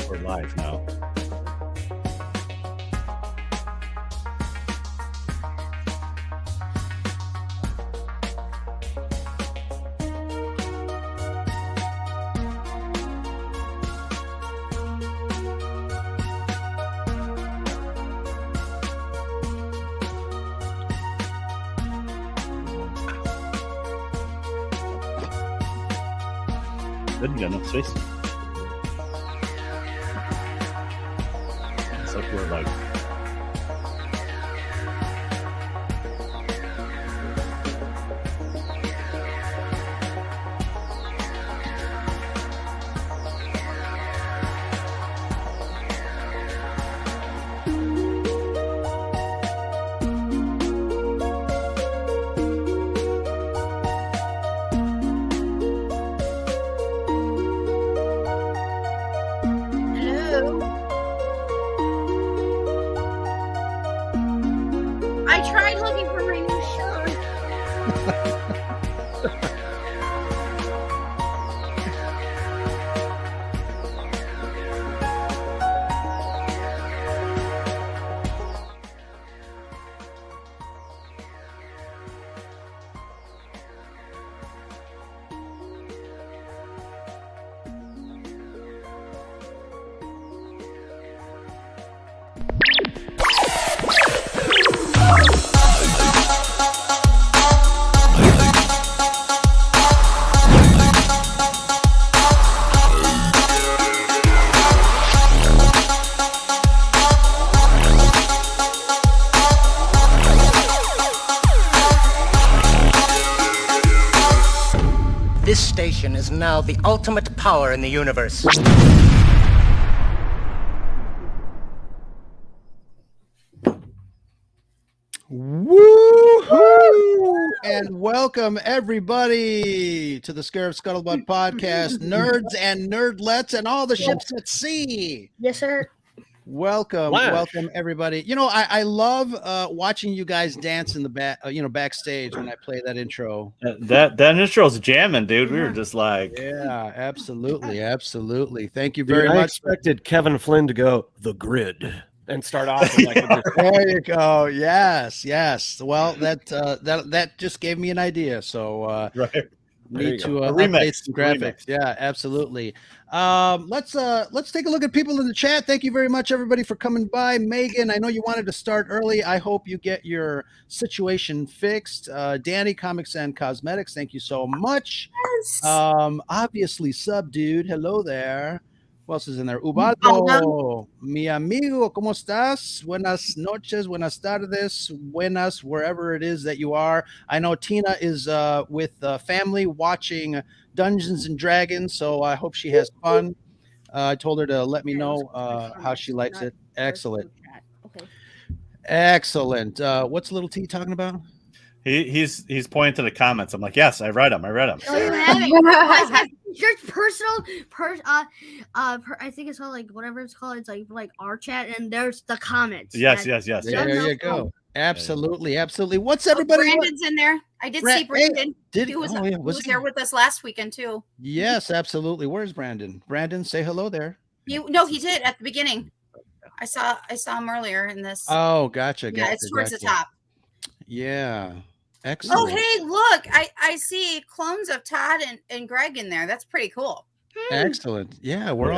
We're live now. Good, you got enough space. It's like we're like. This station is now the ultimate power in the universe. Woo-hoo! And welcome everybody to the Scarif Scuttlebutt podcast, nerds and nerdlets and all the ships at sea. Yes, sir. Welcome, welcome everybody. You know, I love watching you guys dance in the back, backstage when I play that intro. That intro's jamming, dude. We were just like, yeah, absolutely. Thank you very much. I expected Kevin Flynn to go the grid and start off with there you go. Yes. Well, that just gave me an idea. So right. Need to update some graphics. Yeah, absolutely. Let's take a look at people in the chat. Thank you very much, everybody, for coming by. Megan, I know you wanted to start early. I hope you get your situation fixed. Danny, Comics and Cosmetics, thank you so much. Yes. Obviously, Subdude, hello there. Who else is in there? Ubaldo, mi amigo, ¿cómo estás? Buenas noches, buenas tardes, buenas, wherever it is that you are. I know Tina is with family watching Dungeons and Dragons, so I hope she has fun. I told her to let me know how she likes it. Excellent. Okay. Excellent. What's Little T talking about? He's pointing to the comments. I'm like, yes, I read them. Oh, you have it. Your personal, I think it's called like whatever it's called. It's like our chat, and there's the comments. Yes. There you go. Absolutely. What's everybody? Brandon's in there. I did see Brandon. He was there with us last weekend too. Yes, absolutely. Where's Brandon? Brandon, say hello there. He did at the beginning. I saw him earlier in this. Oh, gotcha. Yeah, it's towards the top. Yeah. Excellent. Oh, hey, look, I see clones of Todd and Greg in there. That's pretty cool. Excellent. Yeah, we're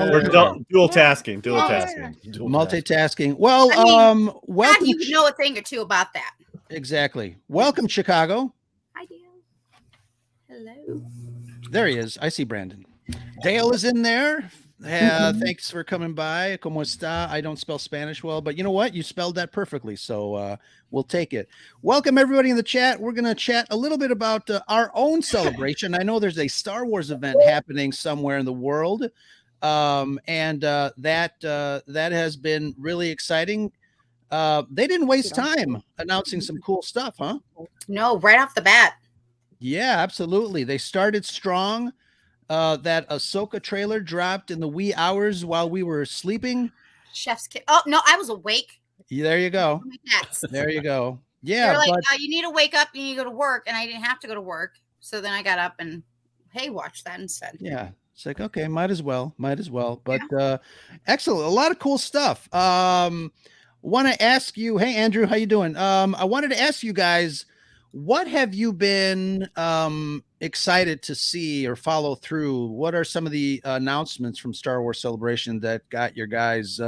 dual tasking. Multitasking. Well, welcome. You know a thing or two about that. Exactly. Welcome, Chicago. Hi, Dale. Hello. There he is. I see Brandon. Dale is in there. Thanks for coming by. ¿Cómo está? I don't spell Spanish well, but you know what? You spelled that perfectly, so we'll take it. Welcome, everybody in the chat. We're going to chat a little bit about our own celebration. I know there's a Star Wars event happening somewhere in the world, and that has been really exciting. They didn't waste time announcing some cool stuff, huh? No, right off the bat. Yeah, absolutely. They started strong. That Ahsoka trailer dropped in the wee hours while we were sleeping. Chef's kiss. Oh, no, I was awake. There you go. There you go. Yeah. They're like, you need to wake up, you need to go to work. And I didn't have to go to work. So then I got up and, hey, watch that instead. Yeah. It's like, okay, might as well. But excellent, a lot of cool stuff. Want to ask you, hey Andrew, how you doing? I wanted to ask you guys, what have you been excited to see or follow through? What are some of the announcements from Star Wars Celebration that got your guys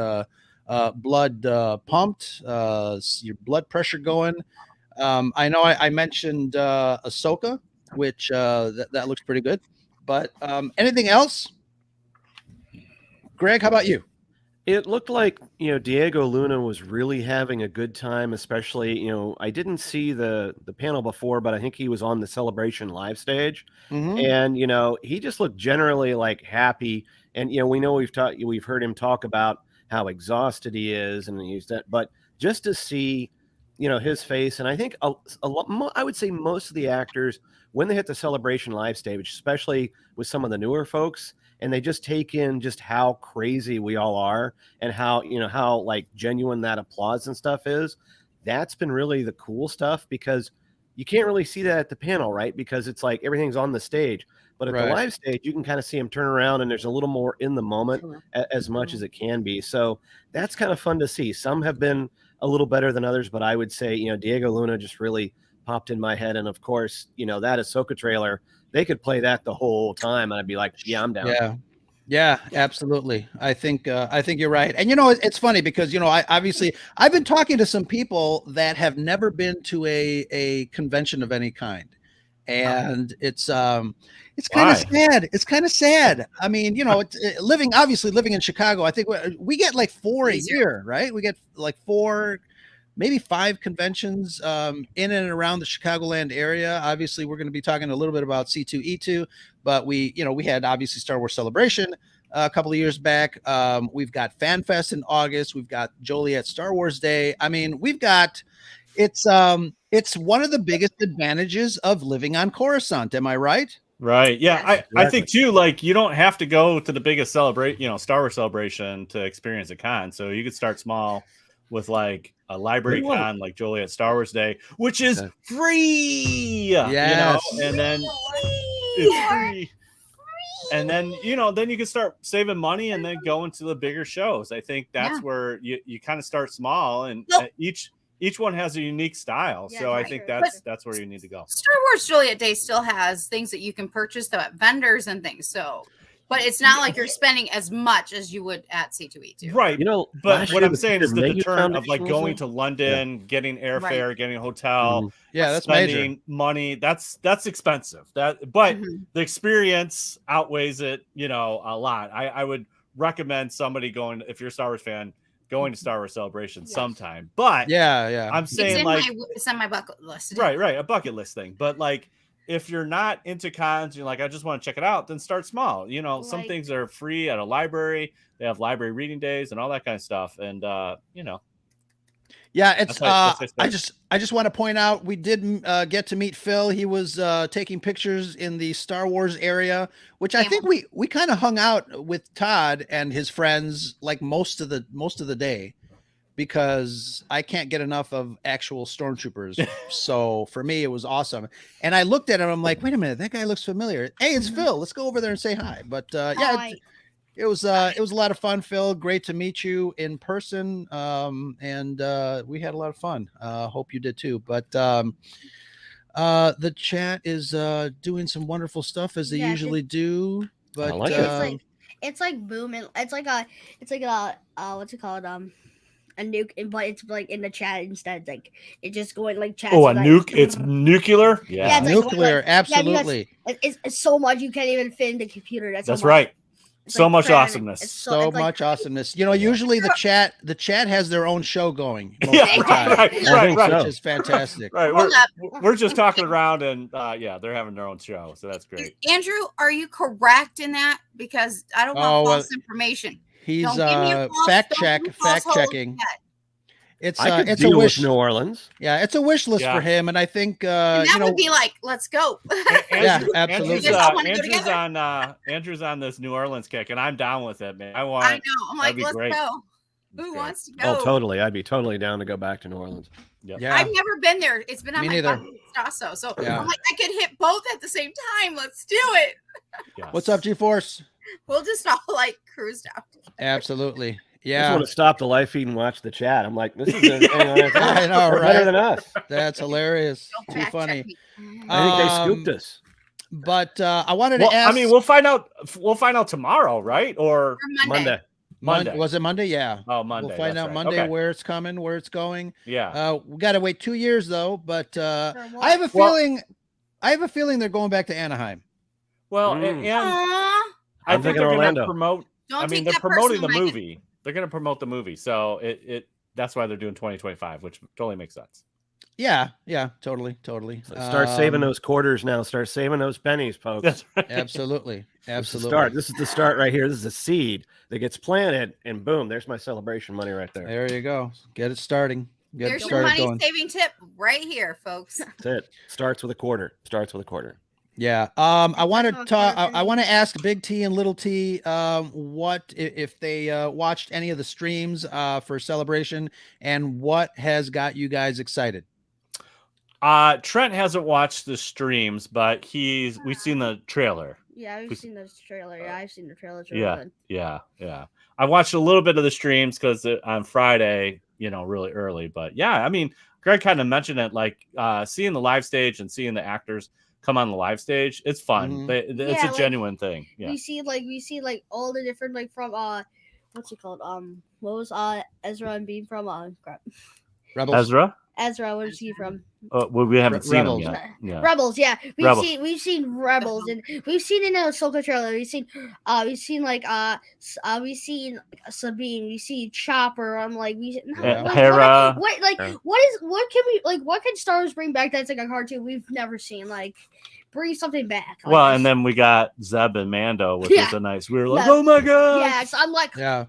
blood pumped, your blood pressure going? I know I mentioned Ahsoka, which that looks pretty good. But anything else? Greg, how about you? It looked like, Diego Luna was really having a good time, especially, I didn't see the panel before, but I think he was on the Celebration live stage. Mhm. And, he just looked generally like happy. And, we know we've heard him talk about how exhausted he is and he's that, but just to see, his face. And I think a lot, I would say most of the actors, when they hit the Celebration live stage, especially with some of the newer folks, and they just take in just how crazy we all are and how like genuine that applause and stuff is. That's been really the cool stuff, because you can't really see that at the panel, right? Because it's like everything's on the stage. But at the live stage, you can kind of see him turn around and there's a little more in the moment as much as it can be. So that's kind of fun to see. Some have been a little better than others, but I would say, Diego Luna just really popped in my head. And of course, that Ahsoka trailer, they could play that the whole time. And I'd be like, yeah, I'm down. Yeah, absolutely. I think you're right. And it's funny because I've been talking to some people that have never been to a convention of any kind, and it's kind of sad. It's kind of sad. I mean, living in Chicago, I think we get like 4 a year, right? We get like 4, maybe 5 conventions in and around the Chicagoland area. Obviously, we're going to be talking a little bit about C2E2, but we had obviously Star Wars Celebration a couple of years back. We've got FanFest in August. We've got Joliet Star Wars Day. I mean, it's one of the biggest advantages of living on Coruscant. Am I right? Right. Yeah. I think too, like, you don't have to go to the biggest Star Wars Celebration to experience a con. So you could start small with like a library con like Joliet Star Wars Day, which is free. Yes. And then it's free. And then, then you can start saving money and then go into the bigger shows. I think that's where you kind of start small, and each one has a unique style. So I think that's where you need to go. Star Wars Joliet Day still has things that you can purchase though at vendors and things. So, but it's not like you're spending as much as you would at C2E2. Right. But what I'm saying is the deterrent of like going to London, getting airfare, getting a hotel, that's spending major money. That's expensive. But the experience outweighs it, a lot. I would recommend somebody going, if you're a Star Wars fan, going to Star Wars Celebration sometime. But I'm saying it's on my bucket list. Right, a bucket list thing. But like, if you're not into cons, you're like, I just want to check it out, then start small. Some things are free at a library. They have library reading days and all that kind of stuff. And it's I just want to point out, we did get to meet Phil. He was taking pictures in the Star Wars area, which I think we kind of hung out with Todd and his friends like most of the day, because I can't get enough of actual stormtroopers. So for me, it was awesome. And I looked at him, I'm like, wait a minute, that guy looks familiar. Hey, it's Phil. Let's go over there and say hi. But it was a lot of fun, Phil. Great to meet you in person. And we had a lot of fun. Hope you did too. But the chat is doing some wonderful stuff as they usually do. But it's like booming. It's like a what's it called? A nuke, but it's like in the chat instead. Like it's just going like chat. Oh, a nuke! It's nuclear. Yeah, it's nuclear. Like, absolutely. It's so much you can't even fit in the computer. That's right. So like much awesomeness. So much awesomeness. Usually the chat has their own show going. Most of the time. Right. Which is fantastic. Right. We're just talking around, and they're having their own show, so that's great. Andrew, are you correct in that? Because I don't want false information. He's fact checking. It's a wish. New Orleans. Yeah, it's a wish list for him, and I think and that would be like, let's go. Absolutely. Andrew's on this New Orleans kick, and I'm down with it, man. I know. I'm like, let's go. Who wants to go? Oh, totally. I'd be totally down to go back to New Orleans. Yep. Yeah. I've never been there. It's been on my bucket list also. So I'm like, I could hit both at the same time. Let's do it. What's up, G-Force? We'll just all like cruise down. Absolutely. I just Yeah. want to stop the live feed and watch the chat. I'm like, this is hang on, I know, they're right? better than us. That's hilarious. Don't Too fact check funny. me. I think they scooped us. But I wanted Well, to ask. I mean, we'll find out. We'll find out tomorrow, right? Or Or Monday. Monday. Was it Monday? Yeah. Oh, Monday. We'll find that's out right. Monday Okay. where it's coming, where it's going. Yeah. We got to wait 2 years though. But I what? have a Well- feeling. I have a feeling they're going back to Anaheim. Well, Mm. and Aw, I I'm think thinking they're going to Orlando. promote. don't I mean, take they're that promoting personal, the Megan. movie. They're going to promote the movie, so that's why they're doing 2025, which totally makes sense. Yeah. Yeah. Totally. So start saving Um, those quarters now. Start saving those pennies, folks. That's right. Absolutely. This is the Absolutely. start. This is the start right here. This is a seed that gets planted, and boom, there's my celebration money right there. There you go. Get it starting. Get There's it your started money going. saving tip right here, folks. That's it. Starts with a quarter. Yeah. I want That's to not talk. fair to I me. want to ask Big T and Little T, what if they watched any of the streams for Celebration, and what has got you guys excited? Trent hasn't watched the streams, but we've seen the trailer. Yeah, we've seen this trailer. Yeah, I've seen the trailer. It's really Yeah, good. yeah. I watched a little bit of the streams because on Friday, really early. But yeah, I mean, Greg kind of mentioned it, like seeing the live stage and seeing the actors come on the live stage. It's fun. Mhm. It's Yeah, a like, genuine thing. Yeah. We see all the different from what's it called? What was Ezra and Bean from crap. Rebels. Ezra, what is he from? Well, we haven't seen Rebels. them yet. Yeah. Rebels, yeah. Rebels. We've seen Rebels, and we've seen in the Ahsoka trailer. We've seen Sabine. We see Chopper. I'm like, Hera. what can Star Wars bring back that's like a cartoon we've never seen? Like, bring something back. Like, Well, and then we got Zeb and Mando, which Yeah. was a nice. We were like, Yeah. oh my god. yeah, so I'm like, Yeah.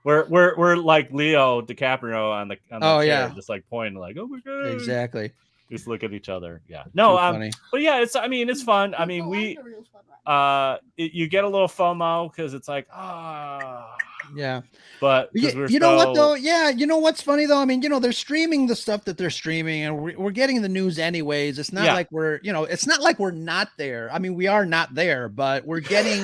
We're like Leo DiCaprio on the Oh, chair, yeah. just like pointing, like, oh my god. Exactly. Just look at each other. Yeah. No. Too funny. But yeah, it's fun. I mean, you get a little FOMO because it's like, Yeah. but You know what though? Yeah, you know what's funny though? I mean, they're streaming the stuff that they're streaming, and we're getting the news anyways. It's not Yeah. like it's not like we're not there. I mean, we are not there, but we're getting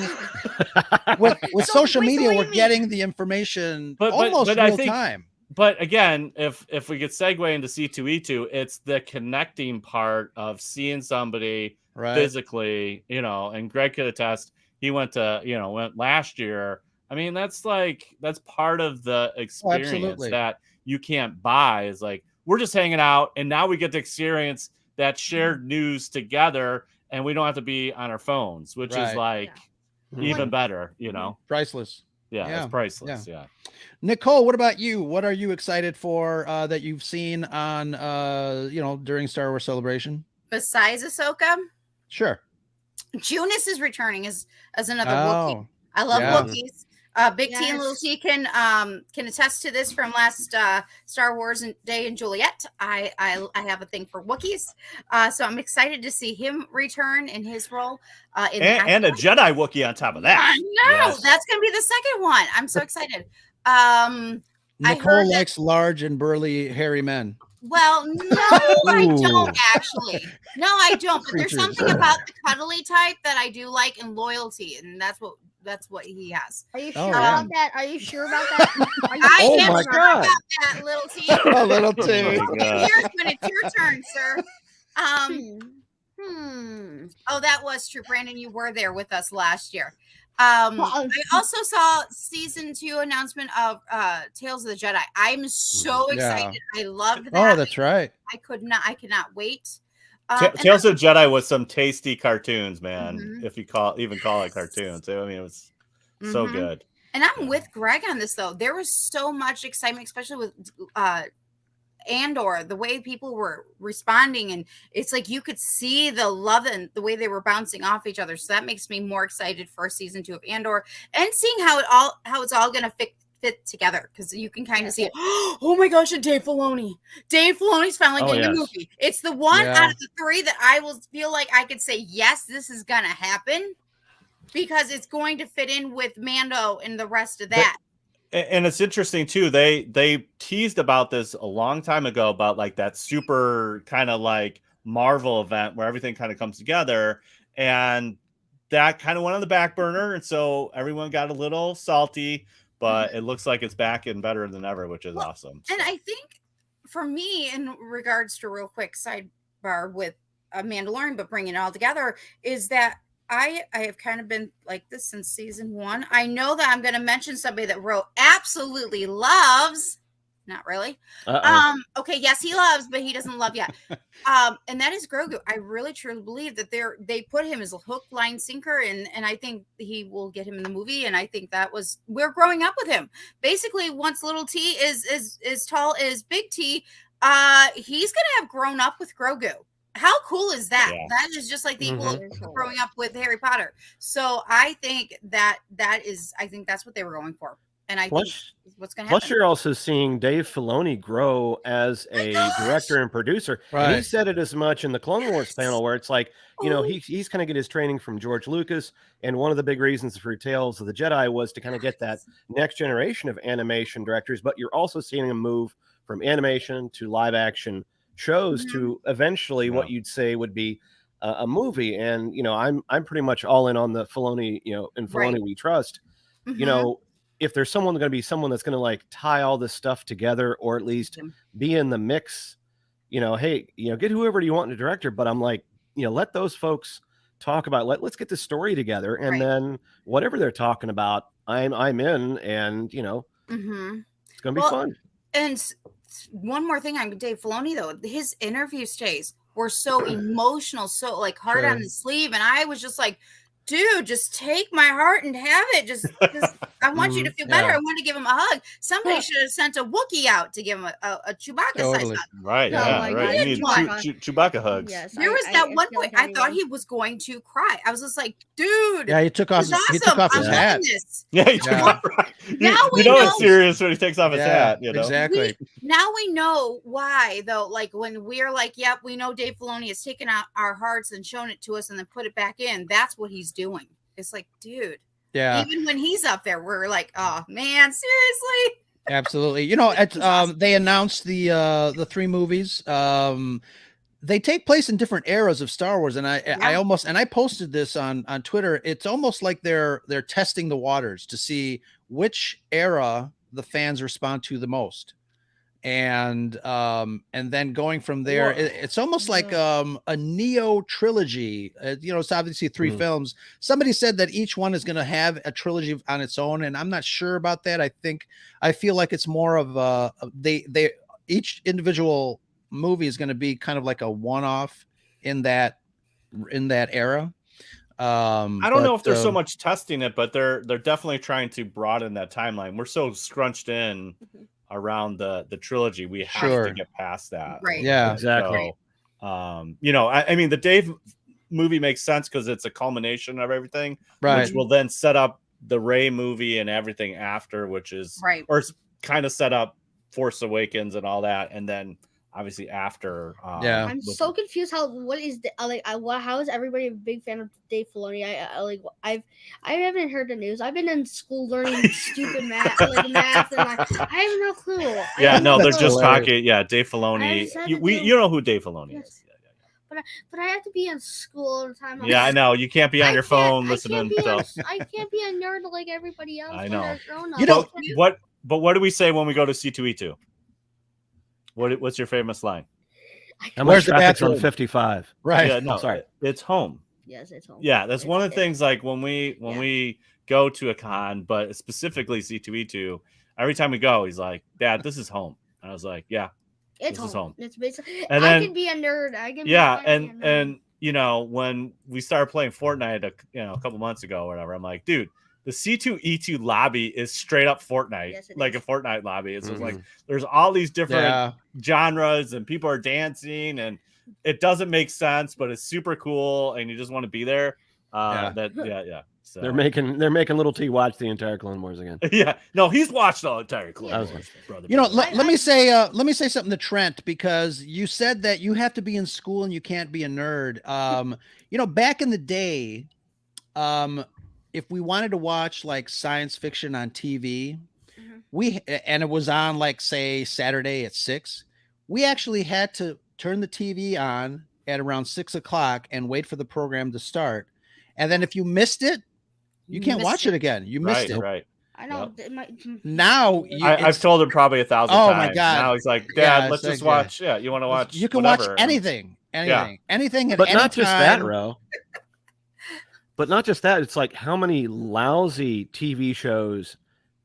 with So, social wait, so media, what do we're you getting the information But almost I real think- time. But again, if we could segue into C2E2, it's the connecting part of seeing somebody Right. physically, and Greg could attest. He went last year. I mean, that's part of the experience absolutely. that you can't buy. Is like, we're just hanging out, and now we get to experience that shared news together, and we don't have to be on our phones, which is Right. like even better, Priceless. Yeah, Yeah. it's priceless. Yeah. Nicole, what about you? What are you excited for that you've seen on during Star Wars Celebration? Besides Ahsoka, Sure. Junus is returning as another Wookiee. Oh, I love yeah. Wookiees. Big T and Little Yes. T can attest to this from last Star Wars Day in Juliet. I have a thing for Wookiees, so I'm excited to see him return in his role. And a Jedi Wookiee on top of that. I know Yes. that's gonna be the second one. I'm so excited. I Nicole heard that. likes large and burly hairy men. Well, no, I Ooh. don't actually. No, I don't. But there's Creatures. something about the cuddly type that I do like, and loyalty, and that's what he has. Are you Oh, sure yeah. about that? Are you sure about that? Are you I Oh am my sure God. about that, Little T. A little Oh too. my God. When it's your turn, sir. Oh, that was true, Brandon. You were there with us last year. I also saw season 2 announcement of Tales of the Jedi. I'm so Yeah. excited. I loved that. Oh, that's right. I cannot wait. Tales of Jedi was some tasty cartoons, man. Mhm. If you even call it cartoons, I mean, it was so Mhm. good. And I'm with Greg on this though. There was so much excitement, especially with Andor, the way people were responding, and it's like you could see the love and the way they were bouncing off each other. So that makes me more excited for season 2 of Andor and seeing how it's all gonna fit together, because you can kind of see it. Oh my gosh, and Dave Filoni. Dave Filoni's finally Oh, getting a yes. movie. It's the one Yeah. out of the 3 that I will feel like I could say, yes, this is gonna happen, because it's going to fit in with Mando and the rest of that. And it's interesting too. They teased about this a long time ago about like that super kind of like Marvel event where everything kind of comes together, and that kind of went on the back burner, and so everyone got a little salty. But it looks like it's back and better than ever, which is awesome. And I think for me, in regards to real quick sidebar with a Mandalorian, but bringing it all together, is that I have kind of been like this since season 1. I know that I'm going to mention somebody that Ro absolutely loves. Not really. Okay, yes, he loves, but he doesn't love yet. And that is Grogu. I really truly believe that they put him as a hook, line, sinker, and I think he will get him in the movie. And I think we're growing up with him. Basically, once little T is as tall as Big T, he's gonna have grown up with Grogu. How cool is that? Yeah. That is just like the equal of growing up with Harry Potter. So I think I think that's what they were going for. And I think what's going to happen. Plus, you're also seeing Dave Filoni grow as a director and producer. Right. And he said it as much in the Clone Wars panel, where it's like, he's kind of get his training from George Lucas. And one of the big reasons for Tales of the Jedi was to kind of get that next generation of animation directors. But you're also seeing him move from animation to live action shows to eventually what you'd say would be a movie. And, I'm pretty much all in on the Filoni, and Filoni we trust. If there's going to be someone that's going to like tie all this stuff together, or at least be in the mix, hey, get whoever you want in a director. But I'm like, let those folks talk about, let's get the story together. And then whatever they're talking about, I'm in, and, it's going to be fun. And one more thing on Dave Filoni, though, his interview stays were so emotional, so like hard on the sleeve. And I was just like, dude, just take my heart and have it. Just I want you to feel better. I want to give him a hug. Somebody should have sent a Wookiee out to give him a Chewbacca size hug. Right, right. You need Chewbacca hugs. Yes, there was that one point I thought he was going to cry. I was just like, dude. Yeah, he took off his hat. Yeah, he took off. Now we know it's serious when he takes off his hat. Exactly. Now we know why, though. Like when we're like, yep, we know Dave Filoni has taken out our hearts and shown it to us and then put it back in. That's what he's doing. It's like, dude. Yeah. Even when he's up there, we're like, oh man, seriously. Absolutely. They announced the 3 movies. They take place in different eras of Star Wars, and I posted this on Twitter. It's almost like they're testing the waters to see which era the fans respond to the most. And then going from there, it's almost like a Neo trilogy. It's obviously 3 films. Somebody said that each one is going to have a trilogy on its own, and I'm not sure about that. I feel like it's more of each individual movie is going to be kind of like a one-off in that era. I don't know if they're so much testing it, but they're definitely trying to broaden that timeline. We're so scrunched in around the trilogy, we have to get past that. Right. Yeah, exactly. So, I mean, the Dave movie makes sense because it's a culmination of everything, which will then set up the Rey movie and everything after, which is or kind of set up Force Awakens and all that, and then obviously after. I'm so confused. How is everybody a big fan of Dave Filoni? I haven't heard the news. I've been in school learning stupid math, and I have no clue. Yeah, no, they're just talking. Yeah, Dave Filoni. You know who Dave Filoni is. But I have to be in school all the time. I know. You can't be on your phone listening. I can't be a nerd like everybody else. I know. But what do we say when we go to C2E2? What's your famous line? Where's the bathroom? On 55. Right. Yeah, no, sorry. It's home. Yes, it's home. Yeah, that's one of the things. Like when we go to a con, but specifically C2E2, every time we go, he's like, "Dad, this is home." And I was like, "Yeah, this is home." It's basically. And then, I can be a nerd. And when we started playing Fortnite, a couple months ago or whatever, I'm like, dude. The C2E2 lobby is straight up Fortnite, a Fortnite lobby. It's like there's all these different genres and people are dancing and it doesn't make sense, but it's super cool and you just want to be there. So they're making little T watch the entire Clone Wars again. Yeah, no, he's watched the entire Clone Wars. Brother. Let me say something to Trent, because you said that you have to be in school and you can't be a nerd. Back in the day, if we wanted to watch like science fiction on TV, and it was on like say Saturday at 6, we actually had to turn the TV on at around 6 o'clock and wait for the program to start. and then if you missed it, you can't watch it again. You missed it. Right. I know. Now I've told him probably 1,000 Oh, times. my God. Now he's like, Dad, Yeah, let's it's just like, watch. Yeah, you want to watch? You can whatever. watch anything. Anything at But any not just that, time. Ro. But not just that. It's like how many lousy TV shows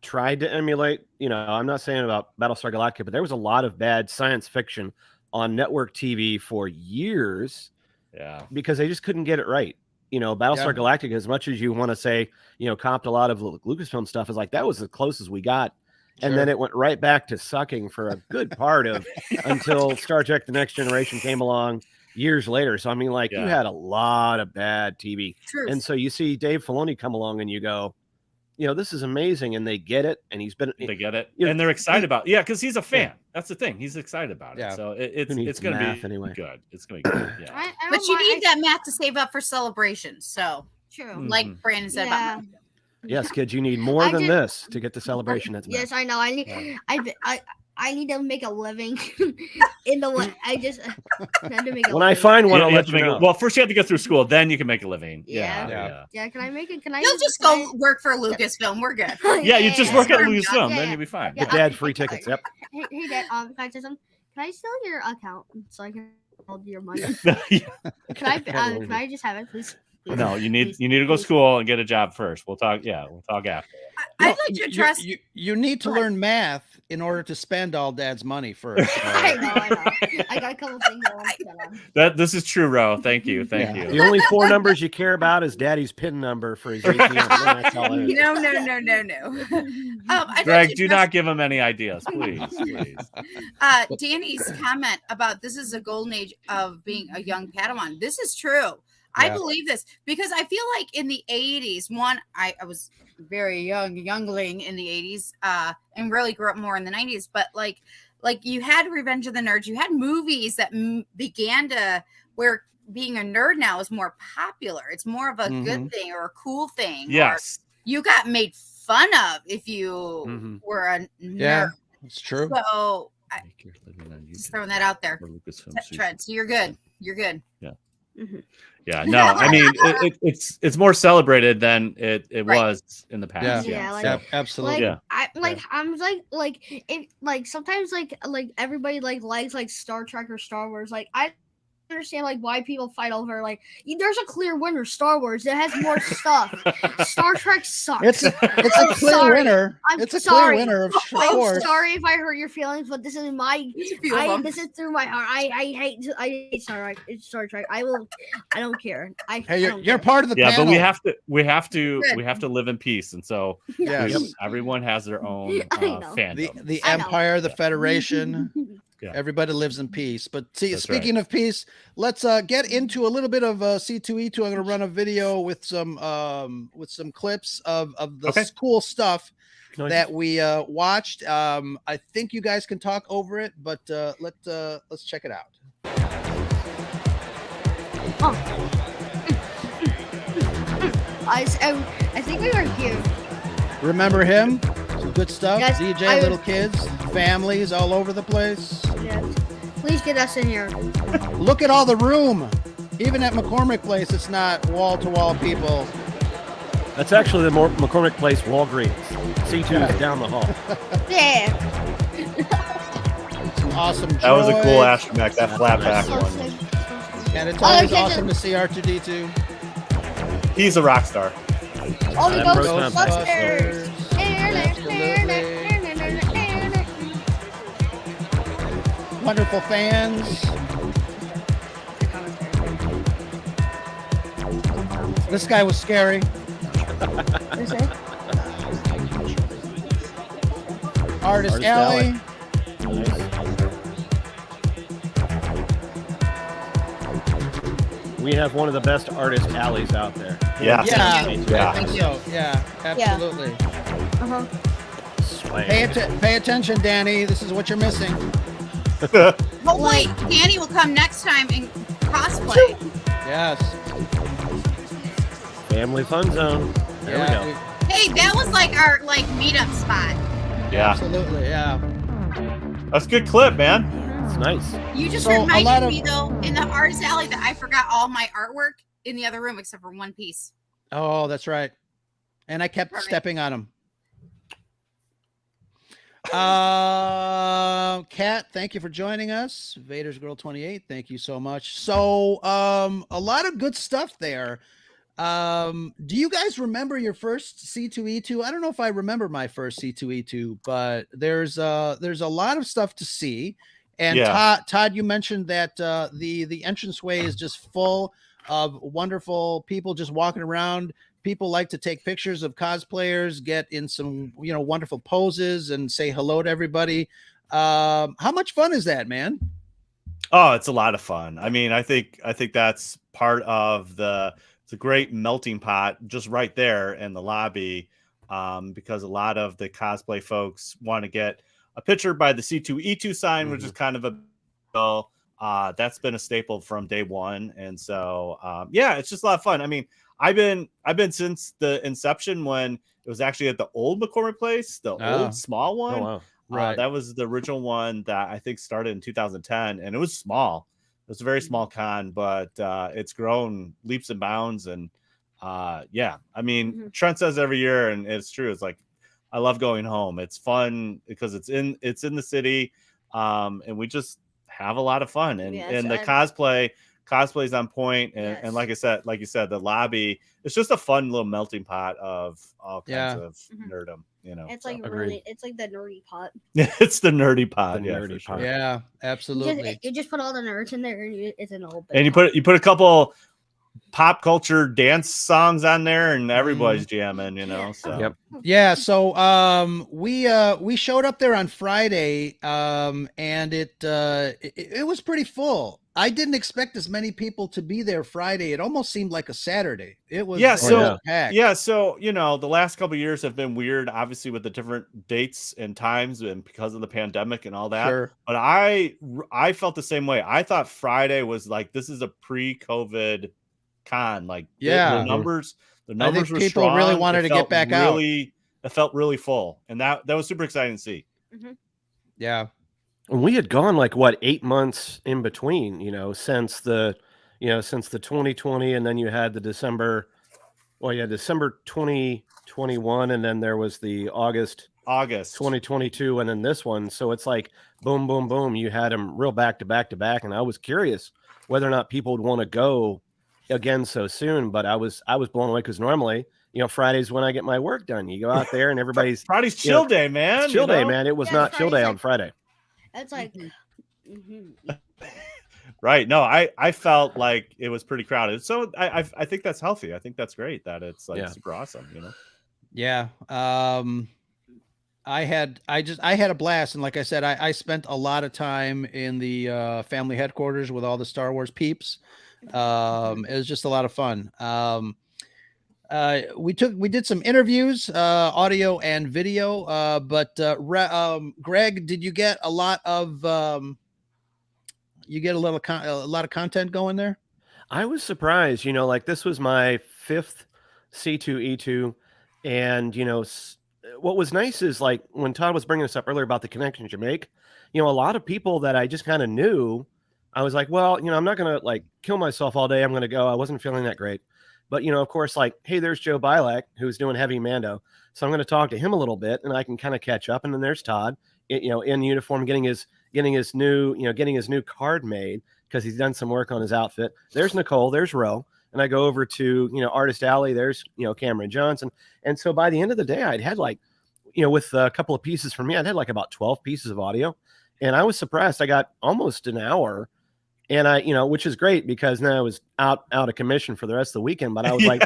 tried to emulate. You know, I'm not saying about Battlestar Galactica, but there was a lot of bad science fiction on network TV for years. Yeah, because they just couldn't get it right. You know, Battlestar Galactica, as much as you want to say, you know, copped a lot of Lucasfilm stuff, is like that was as close as we got. And then it went right back to sucking for a good part of until Star Trek: The Next Generation came along years later. So I mean, like you had a lot of bad TV. Truth. And so you see Dave Filoni come along and you go, you know, this is amazing, and they get it, and they get it, you know, and they're excited about it. Yeah, because he's a fan. That's the thing. He's excited about it. So it's going to be anyway. good. It's going to be good. Yeah. But you need that math to save up for celebrations. So True. like Brandon said about math. Yes, kids, you need more than this to get the celebration. That's yes, I know. I need to make a living in the way I just had to make a when I living. find one, I'll you have let to you make know. well, first you have to get through school, then you can make a living. Yeah. Can I make it? Can I? You'll just go work for Lucasfilm. We're good. Yeah, you just work at Yeah. Lucasfilm, Yeah. then you'll be fine. Get Dad free tickets. Yep. Hey, Dad. Can I say something? Can I steal your account so I can hold your money? Can I? Can I just have it, please? No, you need to go to school and get a job first. We'll talk. Yeah, we'll talk after. I'd like to address. You need to learn math in order to spend all Dad's money first. I know. I got a couple things I want to spend on. This is true, Ro. Thank you. The only 4 numbers you care about is Daddy's PIN number for his ATM. That's all it is. No. Greg, do not give him any ideas, please. Danny's comment about this is a golden age of being a young Padawan. This is true. I believe this because I feel like in the 80s, I was very youngling in the 80s and really grew up more in the 90s. But like you had Revenge of the Nerds, you had movies that began to where being a nerd now is more popular. It's more of a good thing or a cool thing. Yes. You got made fun of if you were a nerd. Yeah, it's true. So just throwing that out there. Tread. So you're good. You're good. Yeah. Yeah, no, I mean it's more celebrated than it was in the past. Absolutely. I'm sometimes everybody likes Star Trek or Star Wars. Like I understand why people fight over there's a clear winner. Star Wars, it has more stuff. Star Trek sucks. It's a clear winner. It's a clear winner of course. I'm sorry if I hurt your feelings, but this is this is through my heart. I hate Star Trek. I don't care. You're part of the panel. But we have to live in peace, and so everyone has their own fandom. The Empire, the Federation. Everybody lives in peace. But speaking of peace, let's get into a little bit of C2E2. I'm going to run a video with some clips of the cool stuff that we watched. I think you guys can talk over it, but let's check it out. I think we were here. Remember him? Some good stuff. Yes, DJ, little kids, families all over the place. Yes. Please get us in here. Look at all the room. Even at McCormick Place, it's not wall-to-wall people. That's actually the McCormick Place Walgreens. C2 is down the hall. Yeah. Some awesome That was a cool droids. astromech, that flat back one. And it's always awesome to see R2-D2. He's a rock star. Oh, the Ghostbusters. Wonderful fans. This guy was scary. Artist Alley. We have one of the best artist alleys out there. Yeah, I think so. Yeah, absolutely. Pay attention, Danny. This is what you're missing. But wait, Danny will come next time in cosplay. Yes. Family fun zone. There we go. Hey, that was our meetup spot. Yeah. Absolutely, yeah. That's a good clip, man. It's nice. You just reminded me though in the artist alley that I forgot all my artwork in the other room except for one piece. Oh, that's right. And I kept Right. stepping on him. Kat, thank you for joining us. Vader's Girl 28, thank you so much. So, a lot of good stuff there. Do you guys remember your first C2E2? I don't know if I remember my first C2E2, but there's a lot of stuff to see. And Yeah. Todd, you mentioned that the entranceway is just full of wonderful people just walking around. People like to take pictures of cosplayers, get in some wonderful poses, and say hello to everybody. How much fun is that, man? Oh, it's a lot of fun. I mean, I think that's part of it's a great melting pot just right there in the lobby, because a lot of the cosplay folks want to get a picture by the C2E2 sign, which is kind of that's been a staple from day one. And so, yeah, it's just a lot of fun. I mean, I've been since the inception when it was actually at the old McCormick place, the old small one. Oh, wow. Right. That was the original one that I think started in 2010, and it was small. It was a very small con, but it's grown leaps and bounds. And yeah, I mean, Trent says every year, and it's true. It's like, I love going home. It's fun because it's in the city, and we just have a lot of fun. And the cosplay's on point, and like you said, the lobby, it's just a fun little melting pot of all kinds of nerdom. It's like really, it's like the nerdy pot. It's the nerdy pot. The nerdy for sure. pot. Yeah, absolutely. You just put all the nerds in there, and it's an old. And you put a couple pop culture dance songs on there, and everybody's jamming. So Yep. Yeah, so we showed up there on Friday, and it was pretty full. I didn't expect as many people to be there Friday. It almost seemed like a Saturday. It was packed. Yeah, so the last couple of years have been weird, obviously, with the different dates and times, and because of the pandemic and all that. Sure. But I felt the same way. I thought Friday was like, this is a pre-COVID con. Like, the numbers I think were people strong. really wanted to get back out. It felt really full, and that was super exciting to see. Yeah. And we had gone like 8 months in between, since the 2020, and then you had the December 2021, and then there was the August 2022, and then this one. So it's like boom, boom, boom. You had them real back to back to back, and I was curious whether or not people would want to go again so soon. But I was blown away because normally, Friday's when I get my work done. You go out there and everybody's Friday's chill day, man. Chill day, man. It was not chill day on Friday. That's like, right. No, I felt like it was pretty crowded. So I think that's healthy. I think that's great that it's like super awesome, Yeah. I had a blast. And like I said, I spent a lot of time in the family headquarters with all the Star Wars peeps. It was just a lot of fun. We did some interviews, audio and video, but Greg, did you get a lot of a lot of content going there? I was surprised, like this was my 5th C2E2, and what was nice is like when Todd was bringing us up earlier about the connections you make, a lot of people that I just kind of knew. I was like, well, I'm not gonna like kill myself all day. I'm gonna go. I wasn't feeling that great. But, of course, like, hey, there's Joe Bilek, who's doing Heavy Mando. So I'm going to talk to him a little bit, and I can kind of catch up. And then there's Todd, in uniform, getting his new card made because he's done some work on his outfit. There's Nicole, there's Ro. And I go over to, Artist Alley. There's, Cameron Johnson. And so by the end of the day, I'd had like, with a couple of pieces for me, I'd had like about 12 pieces of audio. And I was surprised. I got almost an hour. And I, which is great because now I was out of commission for the rest of the weekend. But I was like,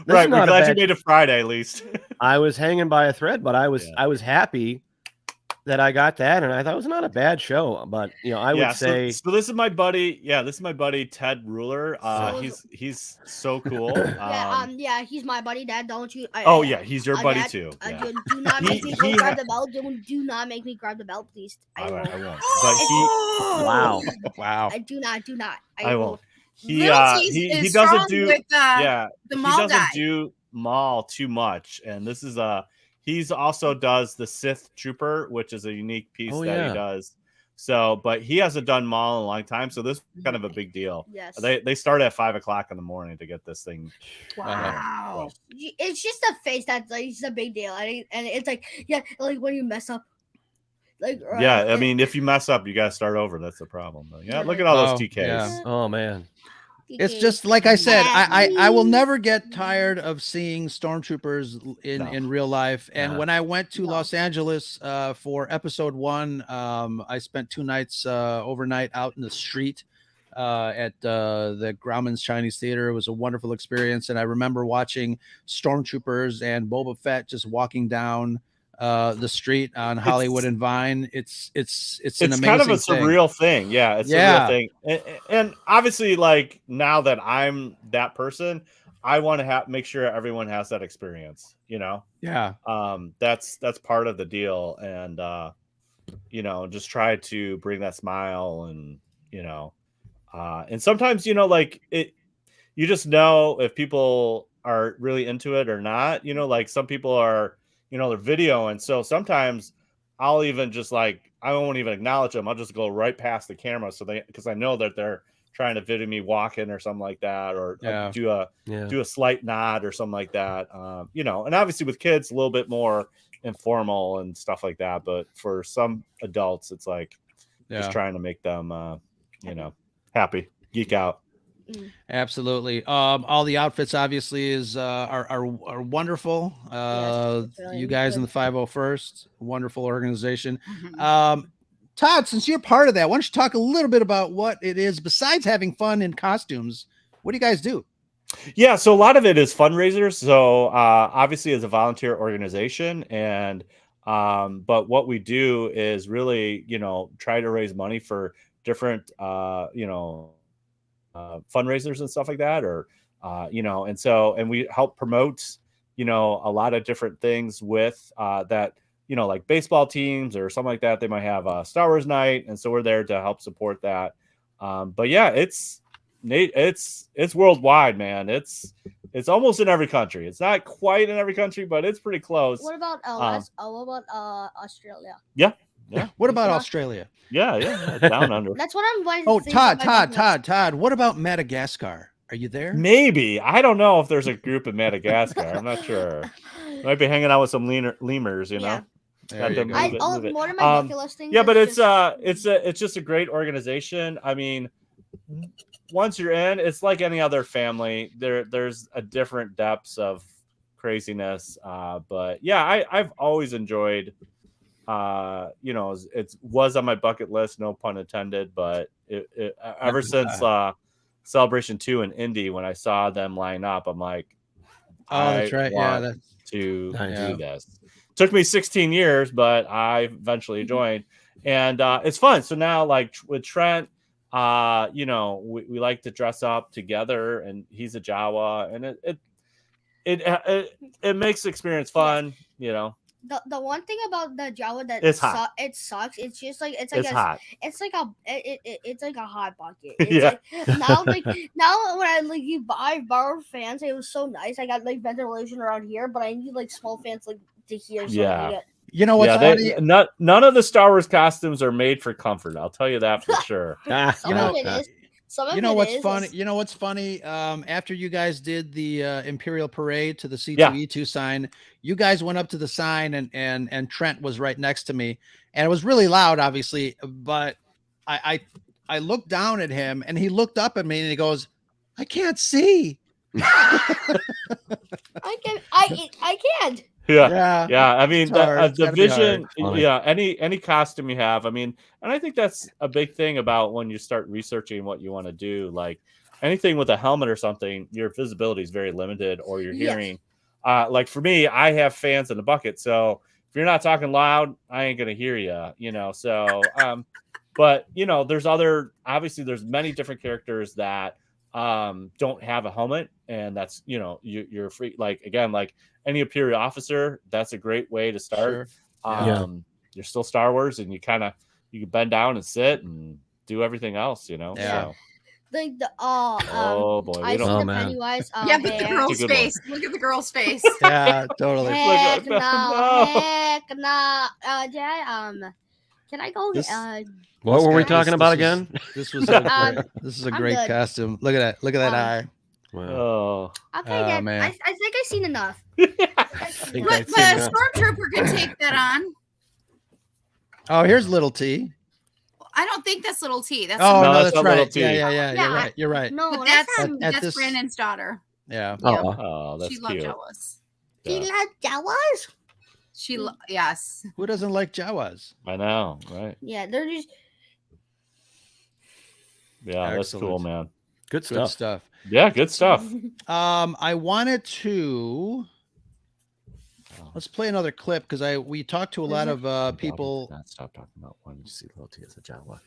right. We're glad you made it Friday at least. I was hanging by a thread, but I was happy that I got that, and I thought it was not a bad show. But I would say so. This is my buddy. Yeah, this is my buddy Ted Ruler. He's so cool. He's my buddy. Dad, don't you? He's your buddy too. Do not make me go grab the belt. Do not make me grab the belt, please. I won't. But wow. I do not. I won't. He he doesn't do the mall he doesn't do mall too much, and this is he's also does the Sith Trooper, which is a unique piece he does. So, but he hasn't done mall in a long time, so this is kind of a big deal. Yes. They start at 5 o'clock in the morning to get this thing. Wow. It's just a face that's like it's a big deal, and it's like like when you mess up, like Yeah, I mean, if you mess up, you gotta start over. That's the problem. Though. Yeah, look at all those TKs. Yeah. Oh man. It's just like I said, I will never get tired of seeing stormtroopers in real life. And when I went to Los Angeles for episode 1, I spent 2 nights overnight out in the street at the Grauman's Chinese Theater. It was a wonderful experience, and I remember watching stormtroopers and Boba Fett just walking down the street on Hollywood and Vine. It's an amazing kind of a surreal thing. Yeah, it's a real thing. And obviously, like now that I'm that person, I want to make sure everyone has that experience. You know. Yeah. That's part of the deal, and you know, just try to bring that smile, and you know, and sometimes like it, you just know if people are really into it or not. You know, like some people are. Their video. And so sometimes I'll even just I won't even acknowledge them. I'll just go right past the camera. Because I know that they're trying to video me walking or something like that, or do a slight nod or something like that. And obviously with kids, a little bit more informal and stuff like that. But for some adults, it's just trying to make them, happy, geek out. Absolutely. All the outfits obviously are wonderful. You guys in the 501st, wonderful organization. Todd, since you're part of that, why don't you talk a little bit about what it is besides having fun in costumes? What do you guys do? Yeah, so a lot of it is fundraisers. So obviously as a volunteer organization, and but what we do is really, try to raise money for different fundraisers and stuff like that, or and we help promote a lot of different things with that, like baseball teams or something like that. They might have a Star Wars night, and so we're there to help support that. But yeah, it's worldwide, man. It's almost in every country. It's not quite in every country, but it's pretty close. What about Australia? Yeah. What about Australia? Yeah, down under. That's what I'm going to Oh, Todd, what about Madagascar? Are you there? Maybe. I don't know if there's a group in Madagascar. I'm not sure. Might be hanging out with some lemurs, you know. There you go. One of my bucket list things. Yeah, but it's just a great organization. I mean, once you're in, it's like any other family. There's a different depths of craziness. But yeah, I've always enjoyed. It was on my bucket list, no pun intended, but ever since Celebration 2 in Indy, when I saw them line up, I'm like, that's right. To do this. Took me 16 years, but I eventually joined, and it's fun. So now, like with Trent, we like to dress up together, and he's a Jawa, and it makes the experience fun, The one thing about the Jawa that it's hot. It sucks. It's just like it's hot. It's like a hot bucket. Yeah. Now when I borrowed fans, it was so nice. I got ventilation around here, but I need small fans to hear. So yeah. You know what's funny? None of the Star Wars costumes are made for comfort. I'll tell you that for sure. You know what's funny? After you guys did the Imperial Parade to the C2E2 sign, you guys went up to the sign, and Trent was right next to me, and it was really loud, obviously. But I looked down at him, and he looked up at me, and he goes, "I can't see." I can't. Yeah. I mean, the vision. Yeah, any costume you have. I mean, and I think that's a big thing about when you start researching what you want to do. Like anything with a helmet or something, your visibility is very limited, or your hearing. Like for me, I have fans in the bucket, so if you're not talking loud, I ain't gonna hear you. So, but there's many different characters that don't have a helmet, and that's you're free. Like again, like any Imperial officer, that's a great way to start. Sure. You're still Star Wars, and you can bend down and sit and do everything else. So. Like the oh boy, I see the Pennywise. But the girl's face. Look at the girl's face. Yeah, totally. Heck no. Can I go? This- What were we guy- talking about this is- again? This was a, this is a I'm great good. costume. Look at that. Look at that eye. Wow. Oh, Okay, Oh, Dad. man. I think I've seen enough. think But I've seen that. Stormtrooper can take that on. Oh, here's little T. I don't think that's little T. That's Oh, No, no, that's that's not little right. T. Yeah. Yeah, You're right. You're right. No, but that's that's at that's this- Brandon's daughter. Yeah. Oh, oh, that's She loved cute. Jawas. She Yeah. loves Jawas. Yes. Who doesn't like Jawas? I know, right? Yeah, they're just. Yeah, that's cool, Excellent. man. good Good stuff. stuff. Yeah, good stuff. I wanted to let's play another clip because we talked to a lot of people. Stop talking about when you see little T as a Jawa.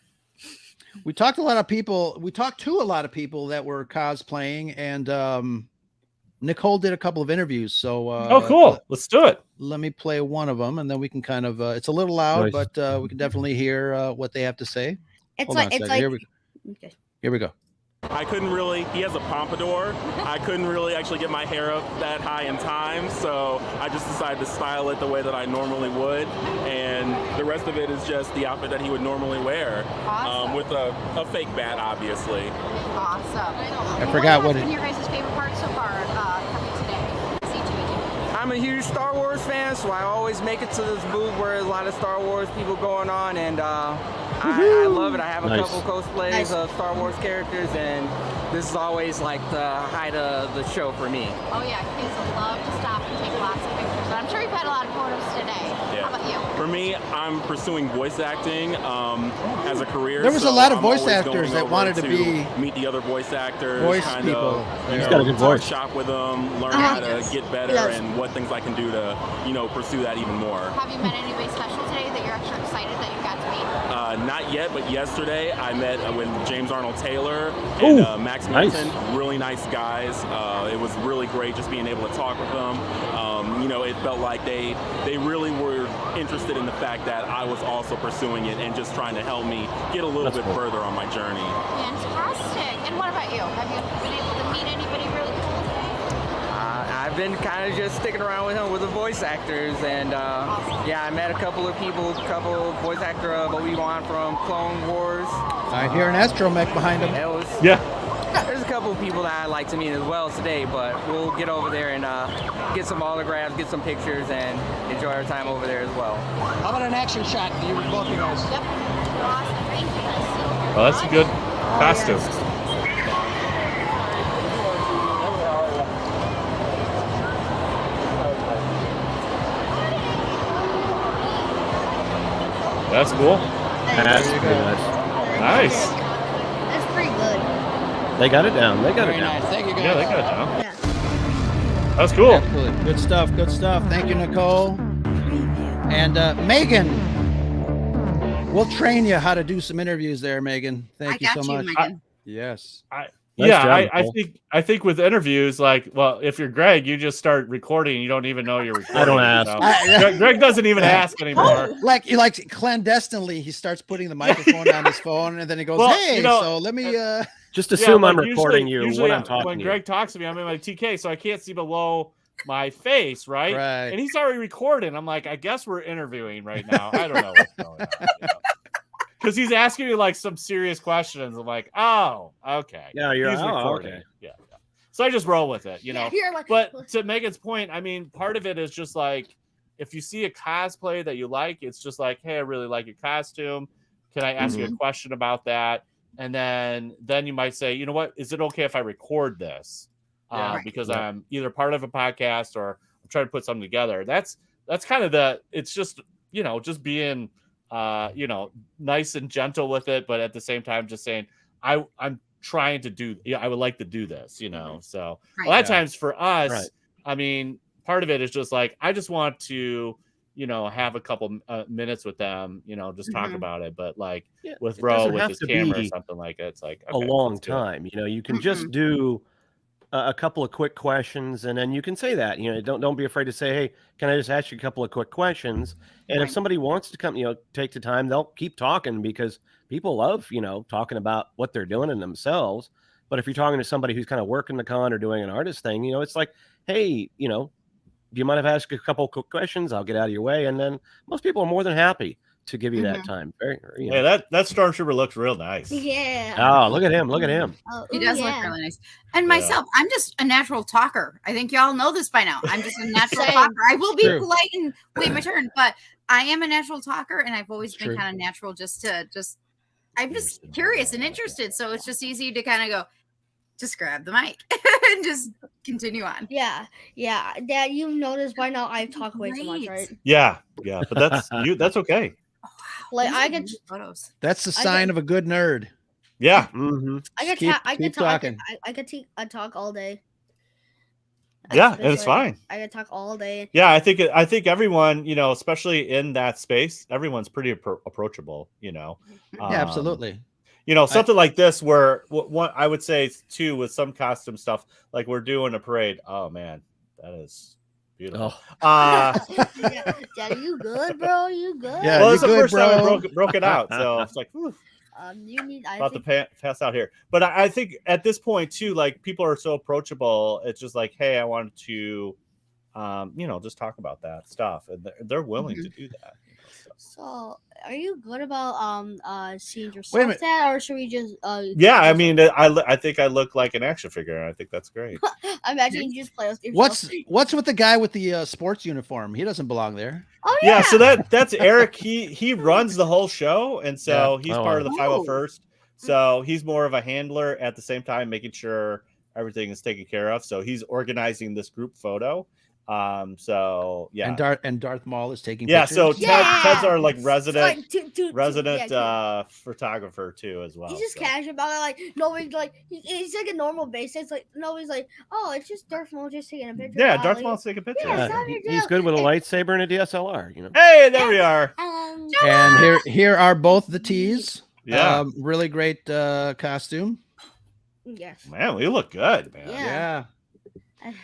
We talked to a lot of people that were cosplaying, and Nicole did a couple of interviews. So Oh, cool. Let's do it. let me play one of them, and then we can kind of it's a little loud, Nice. but we can definitely hear what they have to say. It's Hold on like a it's second. like. Okay. Here we go. I couldn't really, he has a pompadour. I couldn't really actually get my hair up that high in time, so I just decided to style it the way that I normally would. And the rest of it is just the outfit that he would normally wear, Awesome. with a fake bat, obviously. Awesome. I forgot what has it. been your guys' favorite part so far coming today? C2E2. I'm a huge Star Wars fan, so I always make it to this booth where there's a lot of Star Wars people going on, and I love it. I have a Nice. couple cosplays Nice. of Star Wars characters, and this is always like the height of the show for me. Oh yeah, kids love to stop and take lots of pictures. And I'm sure you've had a lot of photos today. Yeah. How about you? For me, I'm pursuing voice acting as a career. There was a so lot of I'm voice always actors going that over wanted to be meet the other voice actors, voice kind people. of, He's got a good voice. shop with them, learn Uh-huh. how to get better, Yes. and what things I can do to, pursue that even more. Have you met anybody special today that you're extra excited that you got to meet? Not yet, but yesterday I met with James Arnold Taylor and Ooh, Max nice. Milton. Really nice guys. It was really great just being able to talk with them. It felt like they really were interested in the fact that I was also pursuing it and just trying to help me get a little That's bit cool. further on my journey. Fantastic. And what about you? Have you been able to meet anybody really cool today? I've been kind of just sticking around with him with the voice actors, and yeah, I met a couple of voice actor of Obi-Wan from Clone Wars. I hear an astromech behind him. It was, Yeah. There's a couple of people that I'd like to meet as well today, but we'll get over there and get some autographs, get some pictures, and enjoy our time over there as well. How about an action shot? You both you guys. Yep. Awesome. Thank you. Well, that's a good costume. That's cool. That's There you pretty go. nice. Nice. That's pretty good. They got it down. They got Very it down. nice. Thank you guys. Yeah, they got it down. Yeah. That's cool. Absolutely. Good stuff. Good stuff. Thank you, Nicole. And Megan, we'll train you how to do some interviews there, Megan. Thank you I so got you, much. Megan. Yes. Nice Yeah, job, I Nicole. think with interviews, like, well, if you're Greg, you just start recording. You don't even know you're recording. I don't ask. Greg doesn't even ask anymore. Like clandestinely, he starts putting the microphone on his phone, and then he goes, Well, "Hey, you know, so let me." Just assume I'm like, recording you usually when I'm talking when to you. Greg talks to me, I'm in my TK, so I can't see below my face, right? Right. And he's already recording. I'm like, I guess we're interviewing right now. I don't know what's going on. Because he's asking me like some serious questions. I'm like, oh, okay. Yeah, you're He's recording. okay. Yeah. So I just roll with it, you know. You're like, But to Megan's point, I mean, part of it is just like if you see a cosplay that you like, it's just like, hey, I really like your costume. Can I ask you a question about that? And then you might say, you know what? Is it okay if I record this? Yeah. Because I'm either part of a podcast or I'm trying to put something together. That's kind of it's just, just being nice and gentle with it, but at the same time just saying I'm trying to do I would like to do this, so Right. a lot of Yeah. times for us, Right. I mean, part of it is just like I just want to have a couple minutes with them, just talk Mhm. about it, but like Yeah, with it Ro doesn't with have his to camera or be something like it, it's like a okay, long let's do it. time. You can just do a couple of quick questions, and then you can say that. Don't be afraid to say, "Hey, can I just ask you a couple of quick questions?" And if Right. somebody wants to come, take the time, they'll keep talking because people love, talking about what they're doing in themselves. But if you're talking to somebody who's kind of working the con or doing an artist thing, it's like, "Hey, do you mind if I ask you a couple quick questions? I'll get out of your way." And then most people are more than happy to give you that time. Very, you know. Yeah, that stormtrooper looks real nice. Yeah. Oh, look at him! Look at him! Oh, He ooh, does yeah. look really nice. And myself, I'm just a natural talker. I think y'all know this by now. I'm just a natural Same. talker. I will be True. polite and wait my turn, but I am a natural talker, and I've always been True. kind of natural I'm just curious and interested. So it's just easy to kind of go, just grab the mic and just continue on. Yeah. Dad, you've noticed by now I talk way too much, right? Yeah, but that's that's okay. Like These I are get, good photos. That's the sign of a good nerd. Yeah. Mm-hmm. I talk all day. Yeah, and it's fine. I could talk all day. Yeah, I think everyone, you know, especially in that space, everyone's pretty approachable, you know. Yeah, absolutely. You know, something like this where what I would say too with some costume stuff, like we're doing a parade. Oh man, that is beautiful. Yeah, you good, bro? You good? Yeah, well, you it's the good, first time I bro. broke it out, so it's like, whew, You need. I about think, to pass out here. But I think at this point too, like people are so approachable. It's just like, hey, I wanted to, you know, just talk about that stuff, and they're willing to do that. You know, so, are you good about seeing Wait a yourself minute. that, or should we just? Yeah, I mean, I think I look like an action figure, and I think that's great. Imagine you just play with yourself. What's with the guy with the sports uniform? He doesn't belong there. Oh Yeah, so that's Eric. He runs the whole show, and so Yeah. he's Oh, part of the wow. 501st. So he's more of a handler at the same time, making sure everything is taken care of. So he's organizing this group photo. So yeah, And Darth Maul is taking yeah. pictures. So Yeah. Ted's our like So, resident yeah, photographer too as well. he's just so. casual about it. Like nobody's like he's like a normal basis. Like nobody's like, oh, it's just Darth Maul just taking a picture. Yeah, Wow, Darth like, Maul's taking a picture. Yeah, Yeah, so he's good with a lightsaber and a DSLR. You know. Hey, there we are. And here are both the tees. Yeah, Really great costume. Yes. man, we look good, man. Yeah.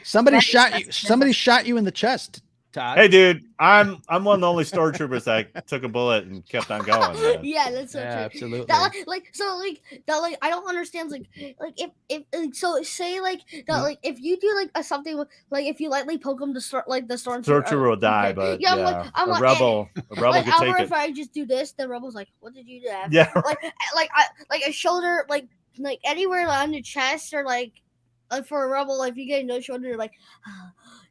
Somebody shot you in the chest, Todd. Hey, dude, I'm one of the only stormtroopers that took a bullet and kept on going. Man. Yeah, that's so Yeah, true. absolutely. That I don't understand like if so say like that like if you do like a something with, like if you lightly poke them the stormtrooper Stormtrooper will die, but yeah, yeah, I'm a like, rebel like could Albert, take if it. I just do this, the rebel's like, what did you do? Yeah, like a shoulder like anywhere on the chest or like for a rebel, if you get no shoulder, like,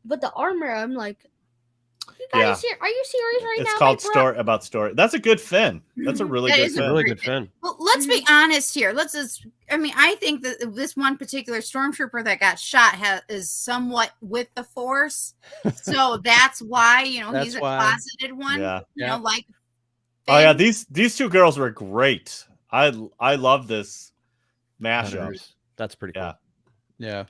but the armor, I'm like, you guys are you serious right now? It's called like, bro? story. That's a good fin. That's a really That good is a fin. Really good fin. Well, let's be honest here. I think that this one particular stormtrooper that got shot is somewhat with the Force, so that's why he's a closeted one. Yeah. Like. Oh yeah, these two girls were great. I love this mashup. That's pretty cool. Yeah.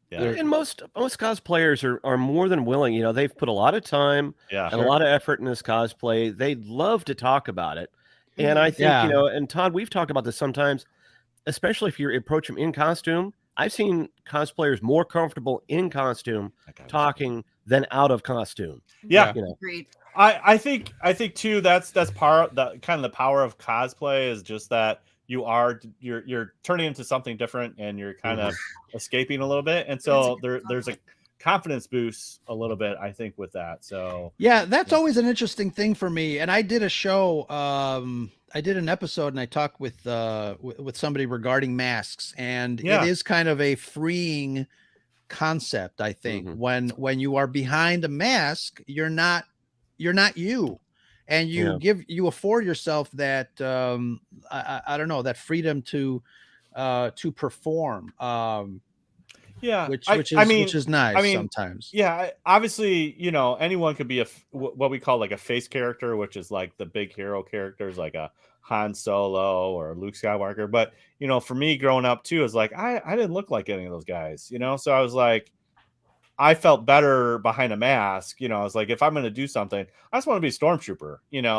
Yeah. And most cosplayers are more than willing. They've put a lot of time and a lot of effort in this cosplay. They'd love to talk about it. And I think, and Todd, we've talked about this sometimes, especially if you approach them in costume. I've seen cosplayers more comfortable in costume talking than out of costume. Yeah. Agreed. I think too that's part the kind of the power of cosplay is just that you're turning into something different and you're kind of escaping a little bit, and so there's a confidence boost a little bit, I think, with that. So yeah, that's always an interesting thing for me. And I did a show, I did an episode, and I talked with somebody regarding masks, and it is kind of a freeing concept. I think when you are behind a mask, you're not you. And you afford yourself that I don't know, that freedom to perform, which is nice sometimes. Yeah, obviously, anyone could be what we call like a face character, which is like the big hero characters, like a Han Solo or Luke Skywalker. But for me, growing up too, is like I didn't look like any of those guys, so I was like, I felt better behind a mask. I was like, if I'm going to do something, I just want to be a stormtrooper,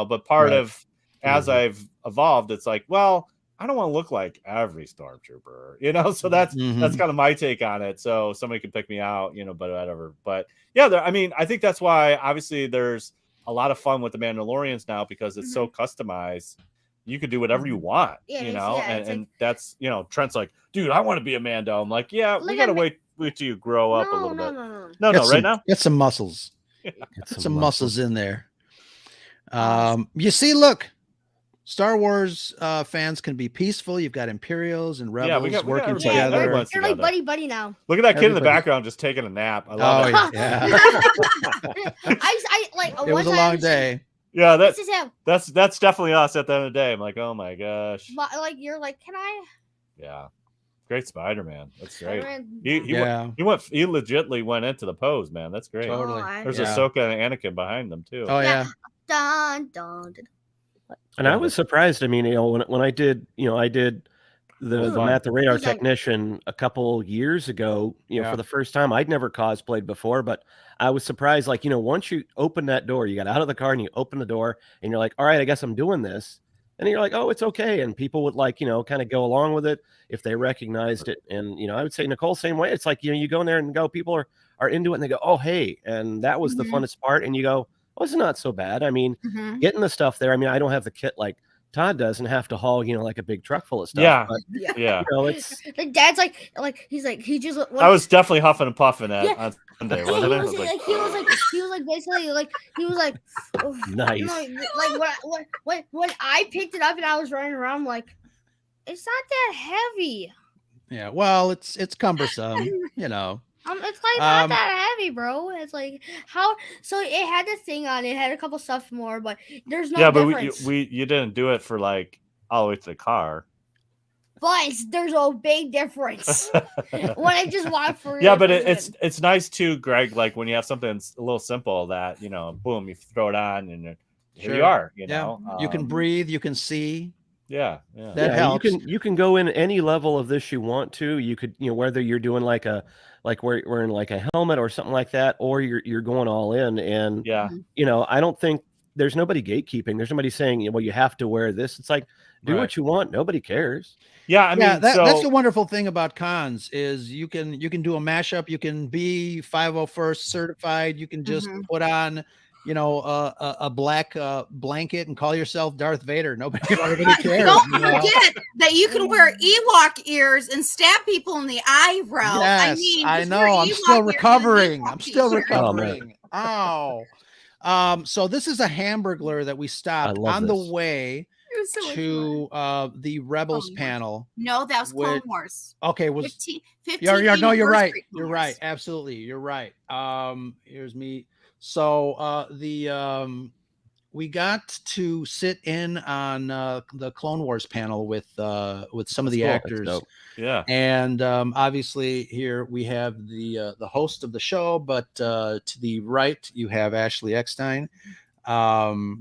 but part of as I've evolved, it's like, well, I don't want to look like every stormtrooper, so that's kind of my take on it. So somebody could pick me out, but whatever. But yeah, I think that's why obviously there's a lot of fun with the Mandalorians now, because it's so customized. You could do whatever you want, and that's, Trent's like, dude, I want to be a Mando. I'm like, yeah, we got to wait till you grow up a little bit. No, right now. Get some muscles. Get some muscles in there. You see, look, Star Wars fans can be peaceful. You've got Imperials and Rebels we got working everybody. together. Everyone's They're like together. buddy now. Look at that kid in the Everybody. background just taking a nap. I love it. Yeah. I like It was a long day. Yeah, This is him. that's definitely us at the end of the day. I'm like, oh my gosh. But like you're like, can I? Yeah. Great Spider-Man. That's great. Spider-Man. He legitimately went into the pose, man. That's great. Totally. There's Yeah. Ahsoka and Anakin behind them too. Oh yeah. Dun, dun, dun. And I was surprised. I mean, when I did, I did the Matt the Radar Technician a couple years ago, for the first time. I'd never cosplayed before, but I was surprised. Like, once you open that door, you got out of the car and you open the door and you're like, all right, I guess I'm doing this. And you're like, oh, it's okay. And people would kind of go along with it if they recognized it. And, I would say, Nicole, same way. It's like, you go in there and go, people are into it and they go, oh, hey. And that was the funnest part. And you go, oh, it's not so bad. I mean, getting the stuff there. I mean, I don't have the kit like Todd does and have to haul, like a big truck full of stuff. Yeah. But, Yeah. It's like Dad's like he just. I was definitely huffing and puffing on Sunday, wasn't it? He was like basically like he was like nice. Like when I picked it up and I was running around, I'm like, it's not that heavy. Yeah. Well, it's cumbersome, It's like not that heavy, bro. It's like how so it had the thing on it, had a couple stuff more, but there's no difference. But you didn't do it for like all the way to the car. But there's a big difference when I just walk for. Yeah, but it's nice too, Greg. Like when you have something a little simple that boom, you throw it on and here you are. You know, you can breathe, you can see. Yeah, that helps. You can go in any level of this you want to. You could, whether you're doing like wearing like a helmet or something like that, or you're going all in. And I don't think there's nobody gatekeeping. There's nobody saying, well, you have to wear this. It's like do what you want. Nobody cares. Yeah, I mean, that's the wonderful thing about cons is you can do a mashup. You can be 501st certified. You can just put on, a black blanket and call yourself Darth Vader. Nobody cares. Don't forget that you can wear Ewok ears and stab people in the eyebrow. Yes, I know. I'm still recovering. Ow. So this is a Hamburglar that we stopped on the way to the Rebels panel. No, that was Clone Wars. Okay, was 15 no, you're right. You're right. Absolutely, you're right. Here's me. So we got to sit in on the Clone Wars panel with some of the actors. Yeah, and obviously here we have the host of the show, but to the right you have Ashley Eckstein. So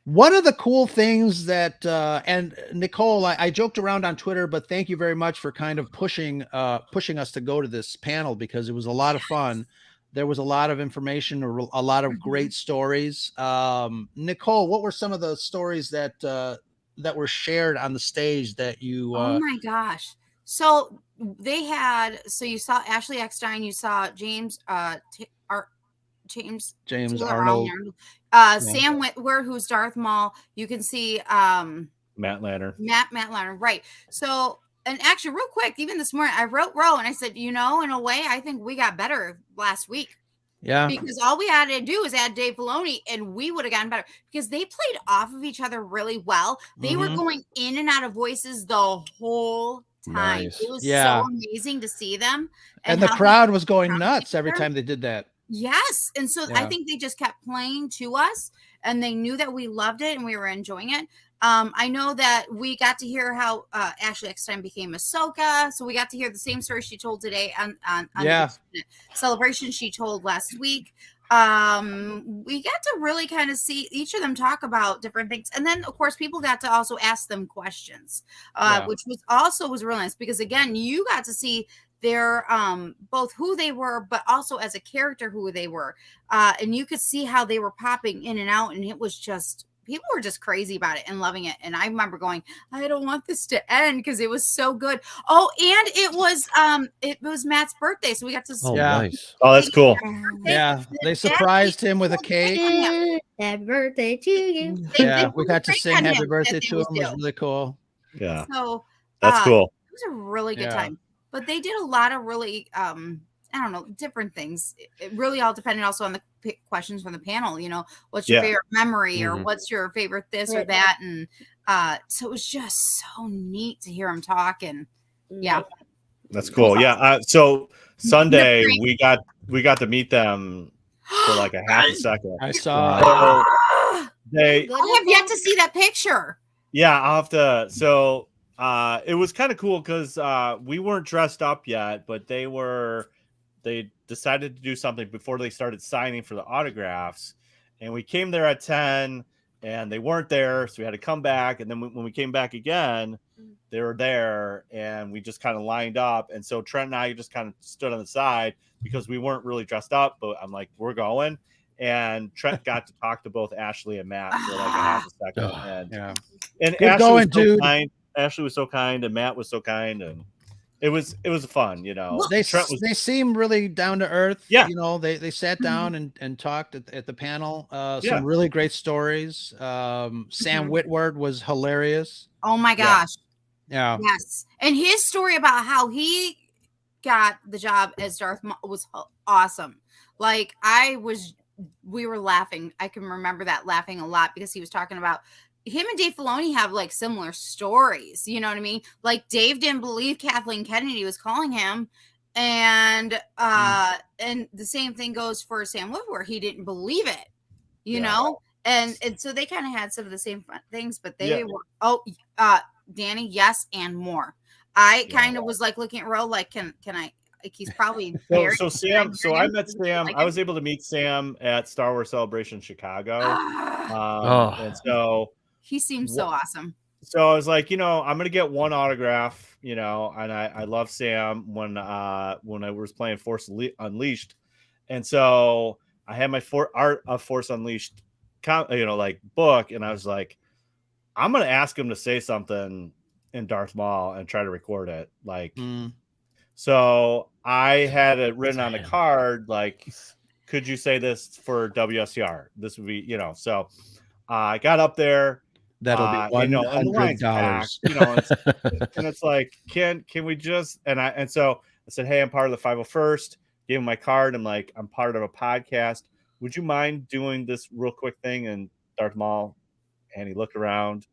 one of the cool things that and Nicole, I joked around on Twitter, but thank you very much for kind of pushing us to go to this panel because it was a lot of fun. There was a lot of information, a lot of great stories. Nicole, what were some of the stories that were shared on the stage that you oh my gosh. So they had, you saw Ashley Eckstein, you saw James Arnold, Sam Witwer, who's Darth Maul. You can see Matt Lanner. Matt Lanner, right. So, and actually real quick, even this morning I wrote Ro and I said, in a way, I think we got better last week. Yeah. Because all we had to do is add Dave Filoni and we would have gotten better because they played off of each other really well. They were going in and out of voices the whole time. Nice. It was so amazing to see them. And the crowd was going nuts every time they did that. Yes. And so I think they just kept playing to us and they knew that we loved it and we were enjoying it. I know that we got to hear how Ashley Eckstein became Ahsoka. So we got to hear the same story she told today on the celebration she told last week. We got to really kind of see each of them talk about different things. And then, of course, people got to also ask them questions, which was really nice because, again, you got to see their both who they were, but also as a character who they were. And you could see how they were popping in and out. And it was just, people were just crazy about it and loving it. And I remember going, I don't want this to end because it was so good. Oh, and it was Matt's birthday. So we got to nice. Oh, that's cool. Yeah. They surprised him with a cake. Happy birthday to you. Yeah, we got to sing happy birthday to him. It was really cool. Yeah. So that's cool. It was a really good time. But they did a lot of really I don't know, different things. It really all depended also on the questions from the panel. You know, what's your favorite memory, or what's your favorite this or that, and so it was just so neat to hear him talk. And that's cool. Yeah. So Sunday we got to meet them for like a half a second. I saw. I have yet to see that picture. Yeah, I'll have to. So it was kind of cool because we weren't dressed up yet, but they decided to do something before they started signing for the autographs, and we came there at 10 and they weren't there, so we had to come back. And then when we came back again, they were there, and we just kind of lined up. And so Trent and I just kind of stood on the side because we weren't really dressed up, but I'm like, we're going. And Trent got to talk to both Ashley and Matt for like a half a second. And Ashley was so kind. Ashley was so kind, and Matt was so kind, and it was fun, you know. They seem really down to earth. Yeah, you know, they sat down and talked at the panel. Some really great stories. Sam Witwer was hilarious. Oh my gosh. Yeah. Yes. And his story about how he got the job as Darth Maul was awesome. Like we were laughing. I can remember that, laughing a lot, because he was talking about him and Dave Filoni have like similar stories. You know what I mean? Like Dave didn't believe Kathleen Kennedy was calling him. And the same thing goes for Sam Witwer. He didn't believe it, you know? And so they kind of had some of the same things, but they were, Danny, yes, and more. I kind of was like looking at Ro, like, can I, like, he's probably so Sam. So I met Sam. I was able to meet Sam at Star Wars Celebration Chicago, and so he seems so awesome. So I was like, you know, I'm gonna get one autograph, you know, and I love Sam when I was playing Force Unleashed, and so I had my Art of Force Unleashed, you know, like book, and I was like, I'm gonna ask him to say something in Darth Maul and try to record it, like. So I had it written on a card, like, could you say this for WSCR? This would be, you know. So I got up there. That'll be $100. You know, and it's like, can we just? And so I said, hey, I'm part of the 501st. Gave him my card. I'm like, I'm part of a podcast. Would you mind doing this real quick thing in Darth Maul? And he looked around,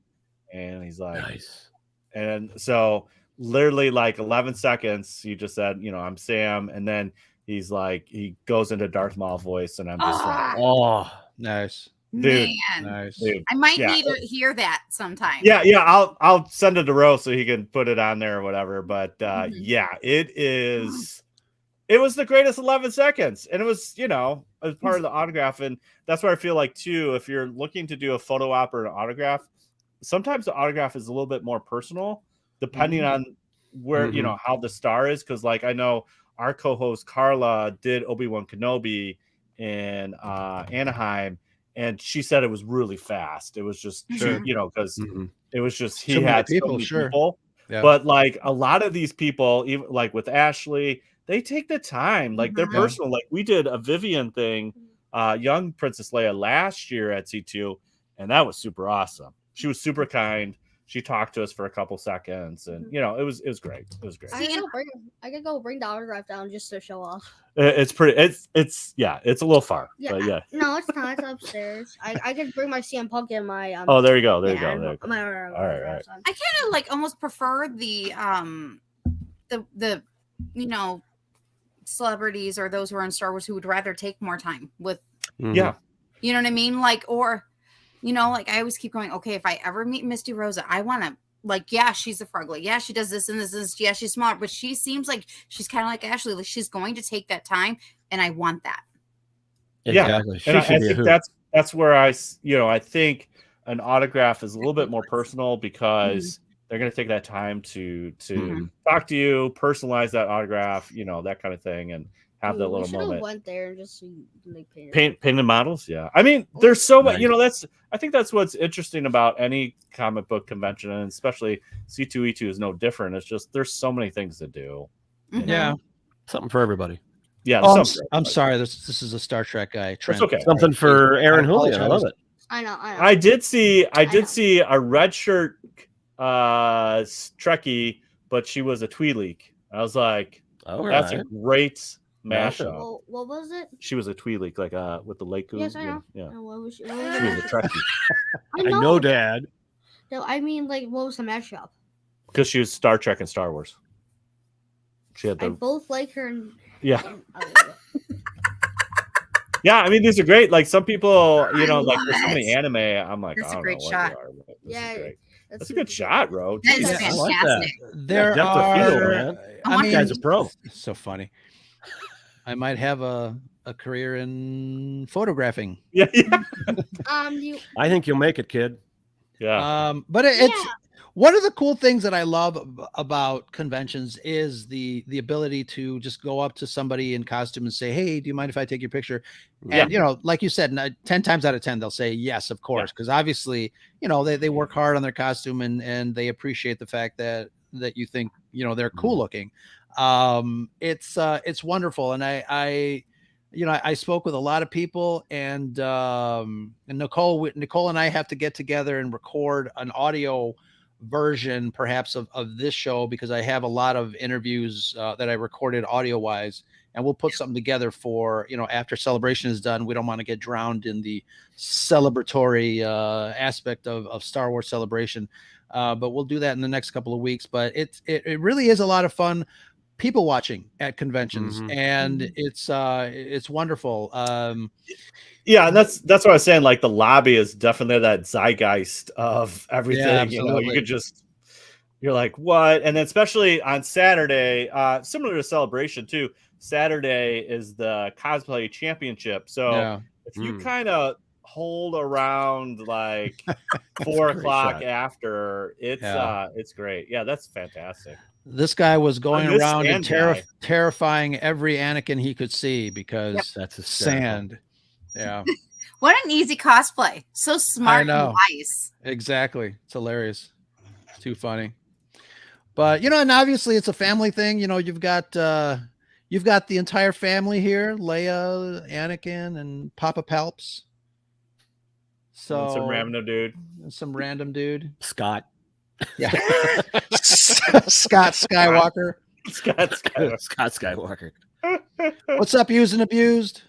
and he's like, nice. And so literally like 11 seconds, he just said, you know, I'm Sam. And then he's like, he goes into Darth Maul voice, and I'm just like, oh, nice. Dude, man, nice. Dude. I might need to hear that sometime. Yeah, I'll send it to Ro so he can put it on there or whatever. But it was the greatest 11 seconds. And it was, you know, as part of the autograph. And that's where I feel like too, if you're looking to do a photo op or an autograph, sometimes the autograph is a little bit more personal, depending on where, you know, how the star is. Because like I know our co-host Carla did Obi-Wan Kenobi in Anaheim, and she said it was really fast. It was just, you know, because it was just he had so many people. Yeah. But like a lot of these people, even like with Ashley, they take the time, like they're personal. Like we did a Vivian thing, young Princess Leia last year at C2, and that was super awesome. She was super kind. She talked to us for a couple seconds, and you know, it was great. It was great. I could go bring the autograph down just to show off. It's pretty. It's a little far. Yeah, but yeah. No, it's not. It's upstairs. I could bring my CM Punk and my. Oh, there you go. There you go. All right. I kind of like almost prefer the you know, celebrities or those who are in Star Wars who would rather take more time with. Yeah. You know what I mean? Like, or. You know, like I always keep going, okay, if I ever meet Misty Rosa, I want to, like, yeah, she's a frog. Like, yeah, she does this and this and this. Yeah, she's smart, but she seems like she's kind of like Ashley. Like, she's going to take that time, and I want that. Exactly. Yeah. And I think that's where I think an autograph is a little bit more personal because they're going to take that time to talk to you, personalize that autograph, you know, that kind of thing, and have that little moment. Went there and just like painted models. Yeah, I mean, there's so much. You know, I think that's what's interesting about any comic book convention, and especially C2E2 is no different. It's just there's so many things to do. Yeah, something for everybody. Yeah, I'm sorry. This is a Star Trek guy. Trent. It's okay. Something for Aaron Julian. I love it. I know. I did see a red shirt Trekkie, but she was a Twi'lek. I was like, that's a great mashup. Well, what was it? She was a Twi'lek, like with the lake. Yes, I you know. Yeah. And what was she? She was a Trekkie I I know, Dad. No, I mean, like, what was the mashup? because she was Star Trek and Star Wars. She had I the both like her and yeah. Yeah, I mean these are great. Like some people, like there's so many anime. I'm like, That's I a don't great know what shot. they are, but this Yeah, is great. that's That's a good shot, bro. That is Jesus. I like that. fantastic. There Depth of field, are, man. I mean, Guy's a pro. so funny. I might have a career in photographing. Yeah. You. I think you'll make it, kid. Yeah. But it's one of the cool things that I love about conventions is the ability to just go up to somebody in costume and say, "Hey, do you mind if I take your picture?" And like you said, 10 times out of 10 they'll say yes, of course, because obviously, they work hard on their costume and they appreciate the fact that you think they're cool looking. It's wonderful, and I spoke with a lot of people, and Nicole and I have to get together and record an audio version perhaps of this show, because I have a lot of interviews that I recorded audio wise, and we'll put something together for after Celebration is done. We don't want to get drowned in the celebratory aspect of Star Wars Celebration, but we'll do that in the next couple of weeks. But it really is a lot of fun people watching at conventions, and it's wonderful. Yeah, and that's what I was saying. Like the lobby is definitely that zeitgeist of everything. You're like, what? And then especially on Saturday, similar to Celebration too. Saturday is the cosplay championship. So if you kind of hold around like 4 o'clock after, it's great. Yeah, that's fantastic. This guy was going around and guy. terrifying every Anakin he could see because that's sand. Yeah. What an easy cosplay. So smart and wise. Exactly. It's hilarious. It's too funny. But and obviously it's a family thing. You've got the entire family here, Leia, Anakin, and Papa Palps. So and some random dude. Scott. Yeah. Scott Skywalker. Scott Skywalker. What's up, used and abused?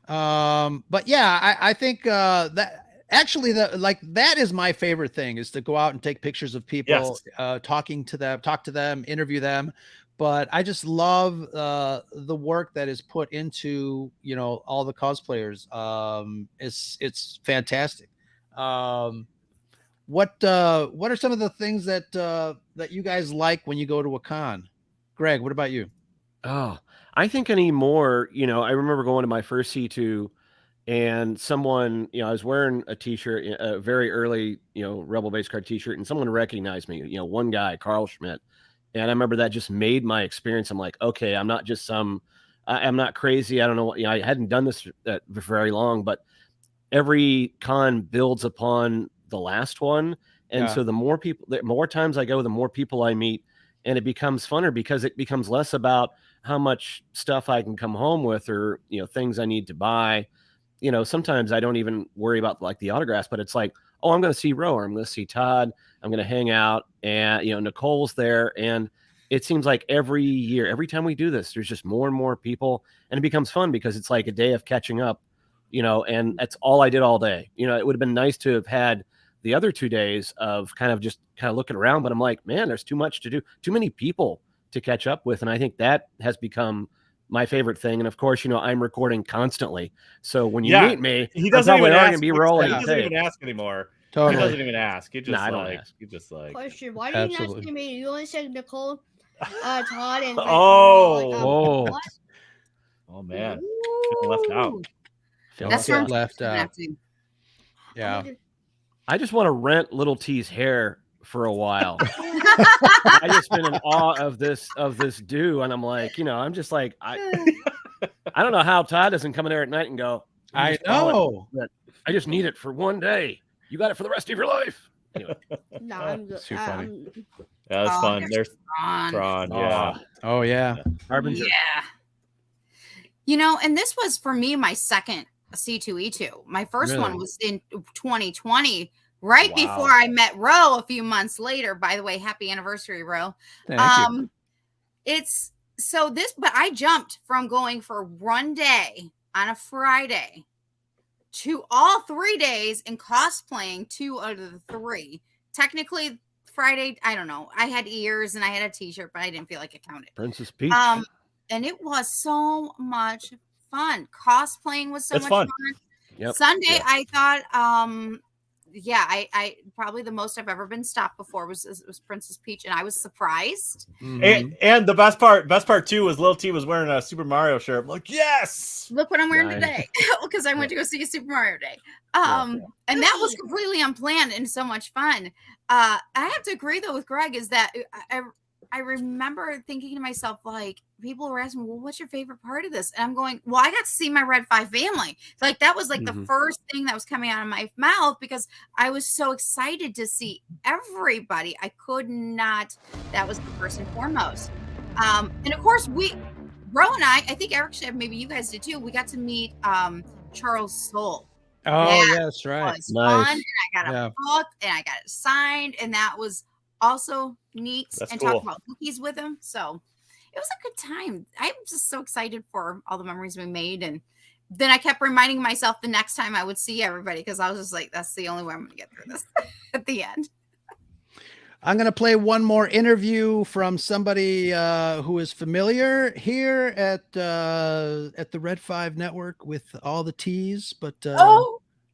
But yeah, I think that actually that is my favorite thing, is to go out and take pictures of people, talk to them, interview them. But I just love the work that is put into all the cosplayers. It's fantastic. What are some of the things that you guys like when you go to a con? Greg, what about you? Oh, I think anymore, I remember going to my first C2 and someone, I was wearing a t-shirt, a very early, Rebel Base Card t-shirt, and someone recognized me, one guy, Carl Schmidt. And I remember that just made my experience. I'm like, okay, I'm not just I'm not crazy. I don't know what, I hadn't done this for very long, but every con builds upon the last one. And so the more times I go, the more people I meet, and it becomes funner because it becomes less about how much stuff I can come home with or, things I need to buy. Sometimes I don't even worry about like the autographs, but it's like, oh, I'm going to see Ro, or I'm going to see Todd. I'm going to hang out, and, Nicole's there. And it seems like every year, every time we do this, there's just more and more people, and it becomes fun because it's like a day of catching up, and that's all I did all day. It would have been nice to have had the other 2 days of kind of looking around, but I'm like, man, there's too much to do, too many people to catch up with. And I think that has become my favorite thing. And of course, I'm recording constantly. So when you meet me, he doesn't even ask. Be rolling. He doesn't even ask anymore. Totally. He doesn't even ask. He just I don't ask. He just like. Question: why didn't you ask me? You only said Nicole, Todd, and oh man, left out. That's from left out. Yeah. I just want to rent Little T's hair for a while. I just been in awe of this dude, and I'm like, I'm just like, I don't know how Todd doesn't come in there at night and go, I know, I just need it for one day. You got it for the rest of your life. Anyway. No, I'm good. Too funny. Yeah, that's fun. There's Thrawn. Yeah. Oh yeah. Harbinger. Yeah. And this was for me my second C2E2. My first one was in 2020, right before I met Ro a few months later. By the way, happy anniversary, Ro. Thank you. It's but I jumped from going for one day on a Friday to all 3 days and cosplaying 2 out of the 3. Technically, Friday, I don't know. I had ears and I had a t-shirt, but I didn't feel like it counted. Princess Peach. And it was so much fun. Cosplaying was so much fun. Yep. Sunday, I thought, I probably the most I've ever been stopped before was Princess Peach, and I was surprised. And the best part too was Lil T was wearing a Super Mario shirt. I'm like, yes, look what I'm wearing today, because I went to go see a Super Mario Day. And that was completely unplanned and so much fun. I have to agree though with Greg is that I remember thinking to myself, like, people were asking me, well, what's your favorite part of this? And I'm going, well, I got to see my Red 5 family. Like, that was like the first thing that was coming out of my mouth because I was so excited to see everybody. I could not. That was the first and foremost. And of course, Ro and I think Eric, maybe you guys did too. We got to meet Charles Soule. Oh, yeah, that's right. It was fun. And I got a book and I got it signed. And that was also neat. That's and cool. talk about cookies with him. So it was a good time. I'm just so excited for all the memories we made. And then I kept reminding myself the next time I would see everybody because I was just like, that's the only way I'm going to get through this at the end. I'm going to play one more interview from somebody who is familiar here at the Red 5 network with all the T's, but I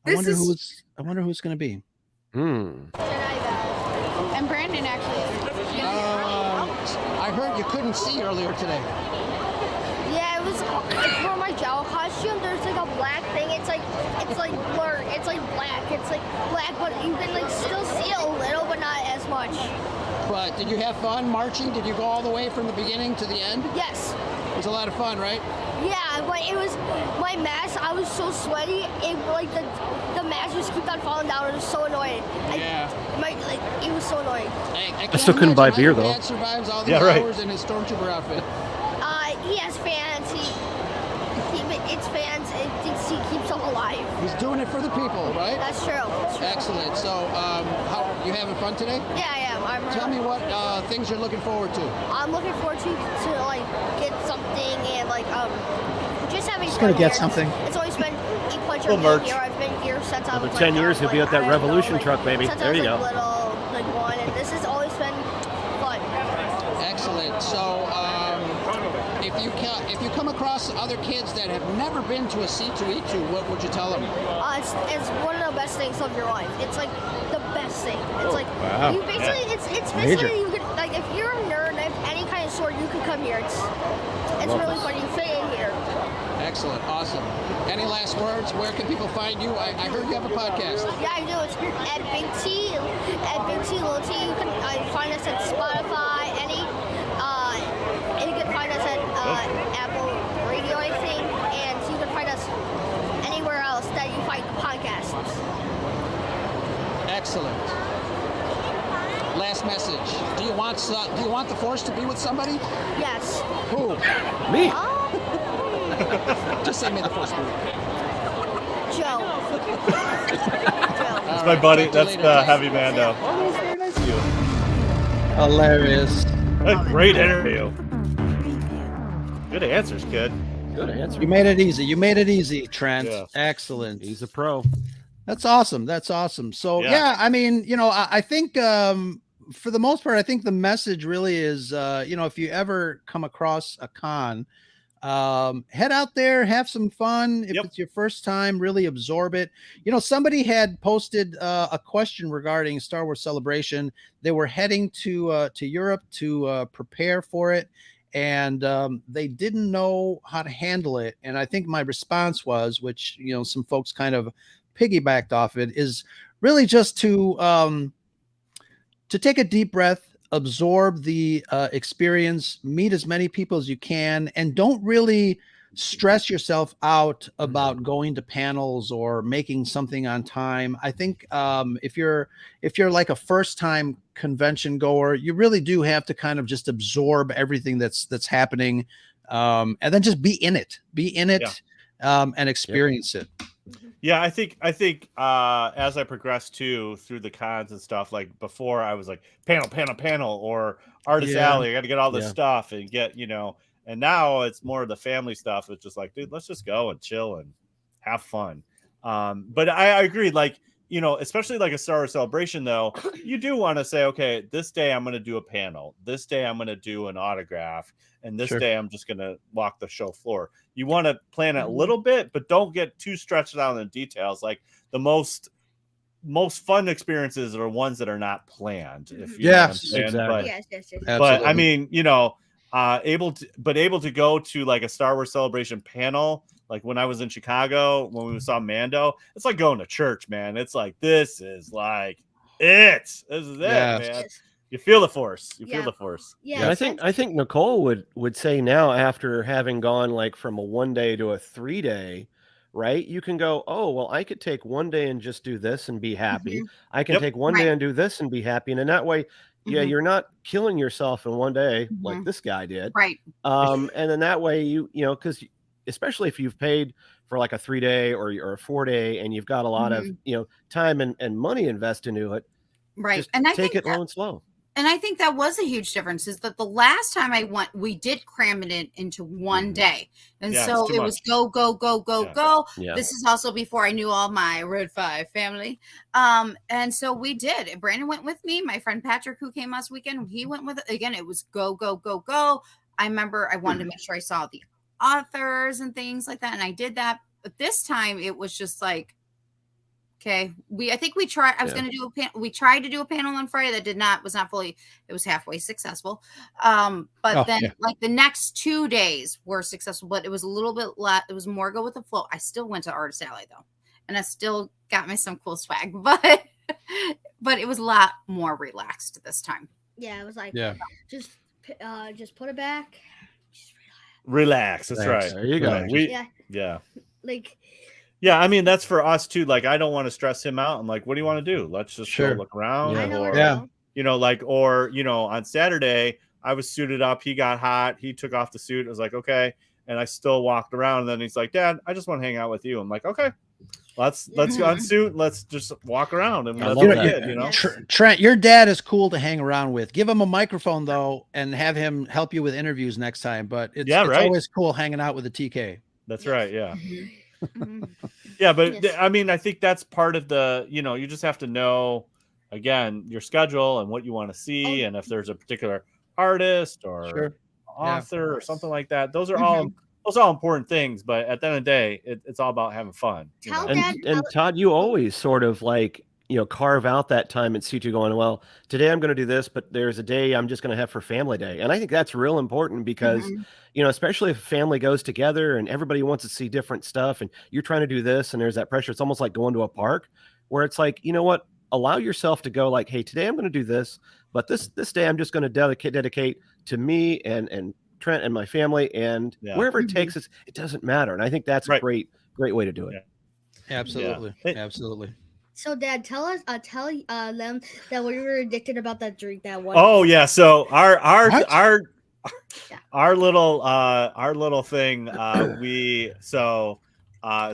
wonder who it's going to be. And Brandon actually. I heard you couldn't see earlier today. Yeah, it was for my Jawa costume. There's like a black thing. It's like blurred. It's like black. It's like black, but you can like still see it a little, but not as much. But did you have fun marching? Did you go all the way from the beginning to the end? Yes. It was a lot of fun, right? Yeah, but it was my mask. I was so sweaty. It like the mask just kept on falling down. It was so annoying. It was so annoying. I still couldn't buy beer though. Dad survives all these hours in his stormtrooper outfit. He has fans. It's fans. He keeps them alive. He's doing it for the people, right? That's true. Excellent. So, how you having fun today? Yeah, I am. Tell me what things you're looking forward to. I'm looking forward to like get something and like just having. Just gonna get something. It's always been a pleasure Cool being merch. here. I've been here since I was For 10 years, he'll be at that Revolution truck, baby. Since There I was you go. little, like one, and this has always been fun. Excellent. So, if you come across other kids that have never been to a C2E2, what would you tell them? It's one of the best things of your life. It's like the best thing. It's like you basically it's basically you could like if you're a nerd and have any kind of sword, you could come here. It's really fun. You fit in here. Excellent. Awesome. Any last words? Where can people find you? I heard you have a podcast. Yeah, I do. It's at Big T, Lil T. You can find us at Spotify, and you can find us at Apple Radio, I think, and you can find us anywhere else that you find podcasts. Excellent. Last message. Do you want the Force to be with somebody? Yes. Who? Me. Just say may the Force be with you. Joe. That's my buddy. That's the Heavy Mando. Oh, that's very nice of you. Hilarious. A great interview. Good answers, kid. Good answer. You made it easy, Trent. Yeah. Excellent. He's a pro. That's awesome. So yeah, I mean, I think for the most part, I think the message really is, if you ever come across a con, head out there, have some fun. If it's your first time, really absorb it. Somebody had posted a question regarding Star Wars Celebration. They were heading to Europe to prepare for it, and they didn't know how to handle it. And I think my response was, which some folks kind of piggybacked off it, is really just to take a deep breath, absorb the experience, meet as many people as you can, and don't really stress yourself out about going to panels or making something on time. I think if you're like a first-time convention goer, you really do have to kind of just absorb everything that's happening, and then just be in it, and experience it. Yeah, I think as I progressed through the cons and stuff, like before I was like panel or artist alley, I got to get all this stuff and get And now it's more of the family stuff. It's just like, dude, let's just go and chill and have fun. But I agree, like, you know, especially like a Star Wars Celebration, though, you do want to say, okay, this day I'm going to do a panel. This day I'm going to do an autograph. And this day I'm just going to walk the show floor. You want to plan it a little bit, but don't get too stretched out in the details. Like the most fun experiences are ones that are not planned. If you know what I'm saying. Exactly. But I mean, you know, able to go to like a Star Wars Celebration panel. Like when I was in Chicago, when we saw Mando, it's like going to church, man. It's like, this is it, man. You feel the force. You feel the force. Yeah, I think Nicole would say now, after having gone like from a 1 day to a 3 day, right? You can go, oh, well, I could take 1 day and just do this and be happy. I can take 1 day and do this and be happy. And in that way, you're not killing yourself in 1 day like this guy did. Right. And then that way you know, because especially if you've paid for like a 3 day or a 4 day and you've got a lot of, you know, time and money invested into it. Right. Just and I take think it low and slow. And I think that was a huge difference, is that the last time I went, we did cram it into 1 day. And so it was go, go, go, go, go. Yeah. This is also before I knew all my Road 5 family. And so we did. Brandon went with me. My friend Patrick, who came last weekend, he went with it. Again, it was go, go, go, go. I remember I wanted to make sure I saw the authors and things like that. And I did that. But this time it was just like, okay, I think we tried. I was going to do a panel. We tried to do a panel on Friday that was not fully. It was halfway successful. But like the next 2 days were successful, but it was a little bit less. It was more go with the flow. I still went to Artist Alley though, and I still got me some cool swag, but it was a lot more relaxed this time. Yeah, it was like, just put it back. Just relax. That's right. There you go. Like. Yeah, I mean, that's for us too. Like, I don't want to stress him out. I'm like, what do you want to do? Let's just go look around. You know, like, or, you know, on Saturday, I was suited up. He got hot. He took off the suit. I was like, okay. And I still walked around. And then he's like, Dad, I just want to hang out with you. I'm like, okay, let's go unsuit. Let's just walk around. And you know, Trent, your dad is cool to hang around with. Give him a microphone though, and have him help you with interviews next time. But it's always cool hanging out with a TK. That's right. Yeah. Yeah, but I mean, I think that's part of the, you know, you just have to know, again, your schedule and what you want to see, and if there's a particular artist or author or something like that. Those are all important things, but at the end of the day, it's all about having fun. And Todd, you always sort of like, you know, carve out that time at C2 going, well, today I'm going to do this, but there's a day I'm just going to have for family day. And I think that's real important because, you know, especially if a family goes together and everybody wants to see different stuff and you're trying to do this and there's that pressure. It's almost like going to a park where it's like, you know what, allow yourself to go like, hey, today I'm going to do this, but this day I'm just going to dedicate to me and Trent and my family, and wherever it takes us, it doesn't matter. And I think that's a great way to do it. Absolutely. Absolutely. So, Dad, tell them that we were addicted about that drink that one. Oh yeah, so our little thing. It's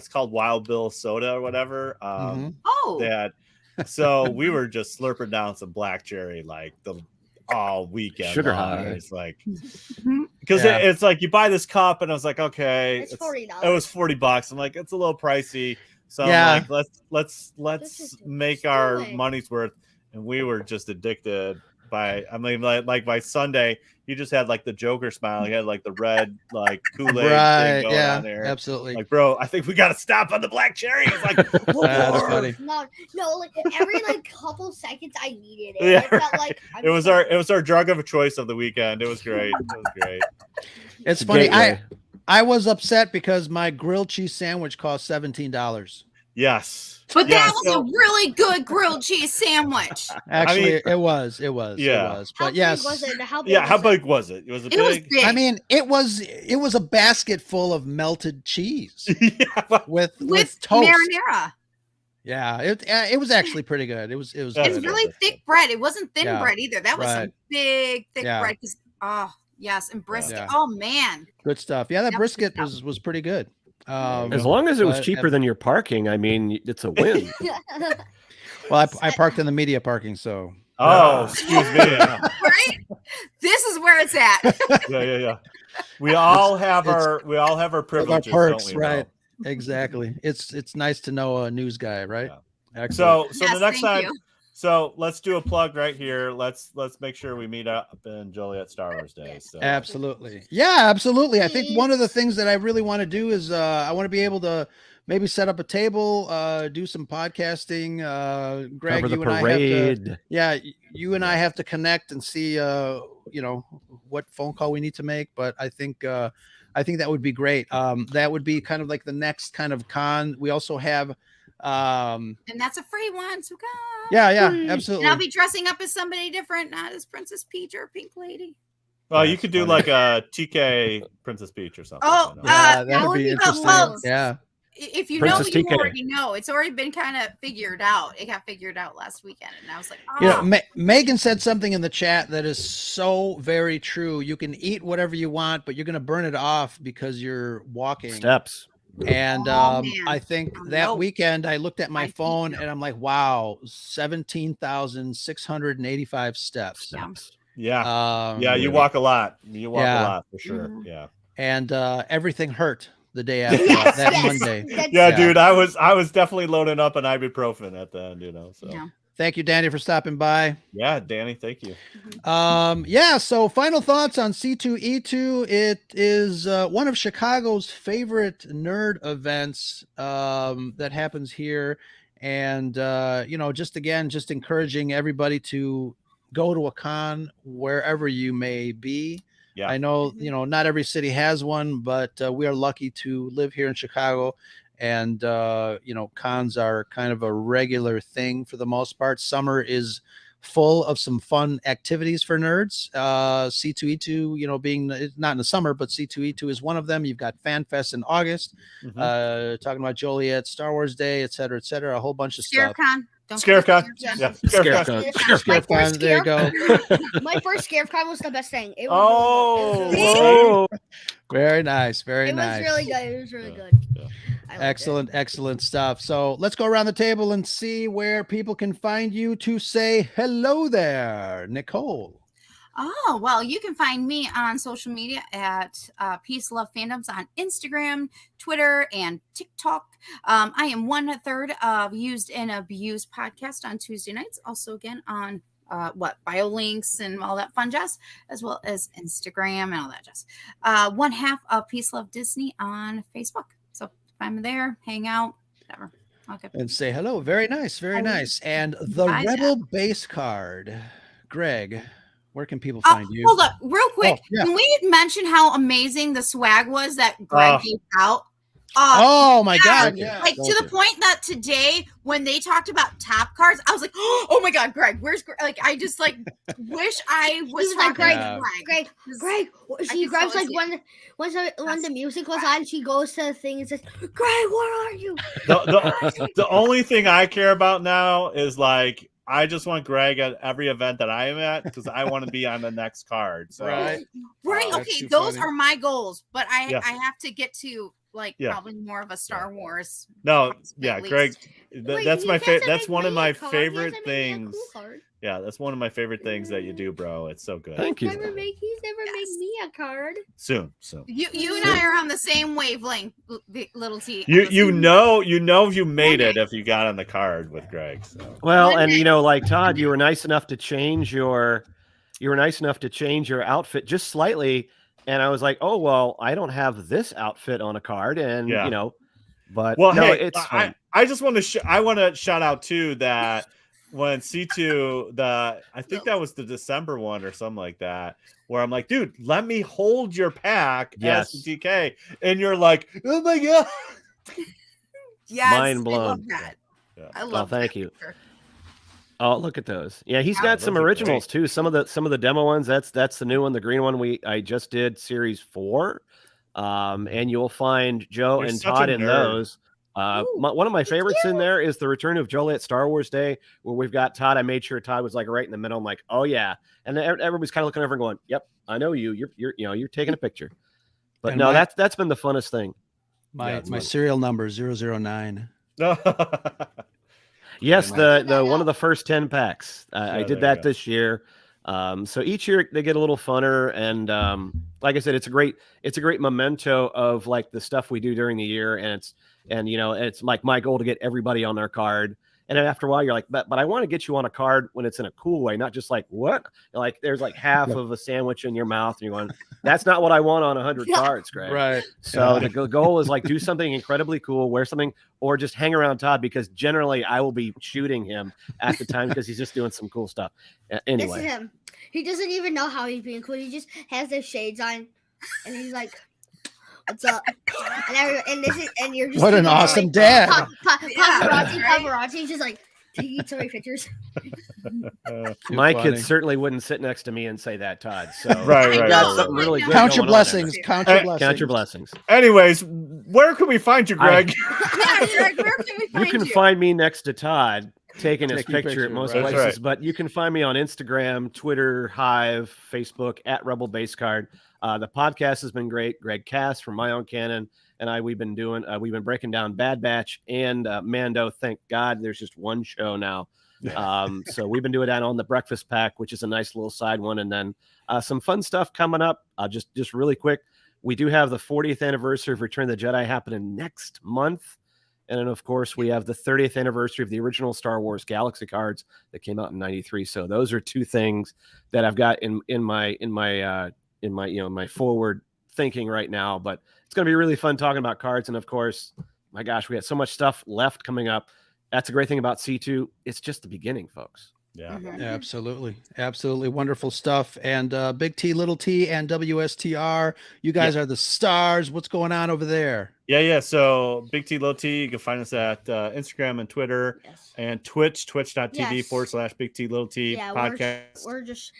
called Wild Bill Soda or whatever. So we were just slurping down some black cherry like all weekend. Sugar high. It's like because it's like you buy this cup, and I was like, okay, it's $40. It was $40. I'm like, it's a little pricey. So I'm like, let's make our money's worth. And we were just addicted by, I mean, like by Sunday, you just had like the Joker smile. You had like the red, like Kool-Aid thing going on there. Absolutely. Like, bro, I think we got to stop on the black cherry. It's like, that's funny. No, like every couple seconds I needed it. Yeah, it felt like it was our drug of choice of the weekend. It was great. It's funny. I was upset because my grilled cheese sandwich cost $17. Yes. But that was a really good grilled cheese sandwich. Actually, it was. Yeah. But yes. How big was it? Was it big? Was big. I mean, it was a basket full of melted cheese with toast. Marinara. Yeah, it was actually pretty good. It was It's really thick bread. It wasn't thin bread either. That was some big thick bread. Yes, and brisket. Yeah. Oh man, good stuff. Yeah, that brisket was pretty good. As long as it was cheaper than your parking, I mean, it's a win. Well, I parked in the media parking, so Oh, excuse me. Yeah. Right? This is where it's at. Yeah. We all have our Our privileges, perks, don't we? right? Bro? Exactly. It's nice to know a news guy, right? Yeah. Excellent. So Yes, the next thank time, you. so let's do a plug right here. Let's make sure we meet up in Joliet Star Wars Day. So Absolutely. Yeah, absolutely. I think one of the things that I really want to do is I want to be able to maybe set up a table, do some podcasting. Greg, Cover the you and I have parade. to, you and I have to connect and see, what phone call we need to make. But I think that would be great. That would be kind of like the next kind of con. We also have, And that's a free one, so come. yeah, absolutely. And I'll be dressing up as somebody different, not as Princess Peach or Pink Lady. Well, you could do like a TK Princess Peach or something. Oh, yeah, that would be interesting. Yeah. If you Princess know, you TK. already know. It's already been kind of figured out. It got figured out last weekend, and I was like, oh. You know, Megan said something in the chat that is so very true. You can eat whatever you want, but you're going to burn it off because you're walking Steps. And man. I think that weekend I looked at my phone and I'm like, wow, 17,685 steps. Yeah. You walk a lot. You walk a lot for sure. Mm-hmm. Yeah. And everything hurt the day after that Monday. Yeah, dude, I was definitely loading up an ibuprofen at the end, So Thank you, Danny, for stopping by. Yeah, Danny, thank you. So final thoughts on C2E2. It is one of Chicago's favorite nerd events that happens here. And, just encouraging everybody to go to a con wherever you may be. Yeah. I know, not every city has one, but we are lucky to live here in Chicago. And, cons are kind of a regular thing for the most part. Summer is full of some fun activities for nerds. C2E2, being not in the summer, but C2E2 is one of them. You've got FanFest in August, talking about Joliet, Star Wars Day, et cetera, a whole bunch of stuff. ScarifCon. Yeah. ScarifCon. There you go. My first ScarifCon was the best thing. It was very nice. Very nice. It was really good. It was really good. Excellent stuff. So let's go around the table and see where people can find you to say hello there. Nicole. Oh, well, you can find me on social media at Peace Love Fandoms on Instagram, Twitter, and TikTok. I am 1/3 of Used and Abused podcast on Tuesday nights. Also, again, on bio links and all that fun jazz, as well as Instagram and all that jazz. 1/2 of Peace Love Disney on Facebook. So find me there, hang out, whatever. Okay. And say hello. Very nice. Very nice. And the Rebel base card, Greg. Where can people find you? Hold up, real quick. Can we mention how amazing the swag was that Greg gave out? Oh my God! Yeah. Like to the point that today, when they talked about top cards, I was like, "Oh my God, Greg, where's Greg?" Like I just wish I was like Greg. Greg. She grabs when the music was on, she goes to the thing and says, "Greg, where are you?" The only thing I care about now is I just want Greg at every event that I am at because I want to be on the next card. So. Right. Okay, those are my goals, but I have to get to probably more of a Star Wars. No, Greg, that's my favorite. That's one of my favorite things. Yeah, that's one of my favorite things that you do, bro. It's so good. Thank you. He's never made me a card. Soon. You and I are on the same wavelength, little T. You know you made it if you got on the card with Greg. So. Well, and like Todd, you were nice enough to change your outfit just slightly, and I was like, oh well, I don't have this outfit on a card, and but it's fun. I just want to I want to shout out too that. When C2, I think that was the December one or something like that, where I'm like, dude, let me hold your pack as TK. And you're like, oh my God. Yes, mind blown. I love that. Yeah. I love that. Thank you. Oh, look at those. Yeah, he's got some originals too. Some of the demo ones. That's the new one, the green one. I just did series 4. And you'll find Joe and Todd in those. One of my favorites in there is the return of Joliet Star Wars Day, where we've got Todd. I made sure Todd was right in the middle. I'm like, oh yeah, and then everybody's kind of looking over and going, yep, I know you. You're taking a picture. But no, that's been the funnest thing. My serial number 009. Yes, Very the one of the first 10 packs. I Yeah, did there you that go. this year. So each year they get a little funner, and like I said, it's a great memento of like the stuff we do during the year, and it's like my goal to get everybody on their card. And then after a while, you're like, but I want to get you on a card when it's in a cool way, not just like what, like there's like half of a sandwich in your mouth, and you're going, that's not what I want on 100 cards, Greg. Right. So the goal is like do something incredibly cool, wear something, or just hang around Todd, because generally I will be shooting him at the time because he's just doing some cool stuff. This is Anyway, him. He doesn't even know how he's being cool. He just has their shades on, and he's like, "What's up?" And you're just What an awesome dad. Paparazzi, just like taking so many pictures. my funny. kids certainly wouldn't sit next to me and say that, Todd. So Right, you right, got right, something right. really good Count your going on there. blessings. Count your blessings. Count your blessings. Anyways, where can we find you, Greg? Yeah, Greg, where can we You find can you? find me next to Todd taking his Taking a picture at picture, most right. That's places, right. but you can find me on Instagram, Twitter, Hive, Facebook at Rebel Base Card. The podcast has been great. Greg Cass from My Own Cannon and we've been breaking down Bad Batch and Mando. Thank God there's just one show now. So we've been doing that on the Breakfast Pack, which is a nice little side one, and then some fun stuff coming up. Just really quick, we do have the 40th anniversary of Return of the Jedi happening next month. And then, of course, we have the 30th anniversary of the original Star Wars Galaxy cards that came out in '93. So those are two things that I've got in my forward thinking right now. But it's going to be really fun talking about cards. And of course, my gosh, we got so much stuff left coming up. That's a great thing about C2. It's just the beginning, folks. Yeah. Absolutely. Absolutely wonderful stuff. And Big T, Little T, and WSTR, you guys are the stars. What's going on over there? Yeah. So Big T, Little T, you can find us at Instagram and Twitter and Twitch, twitch.tv/Big T, Little T podcast. We're just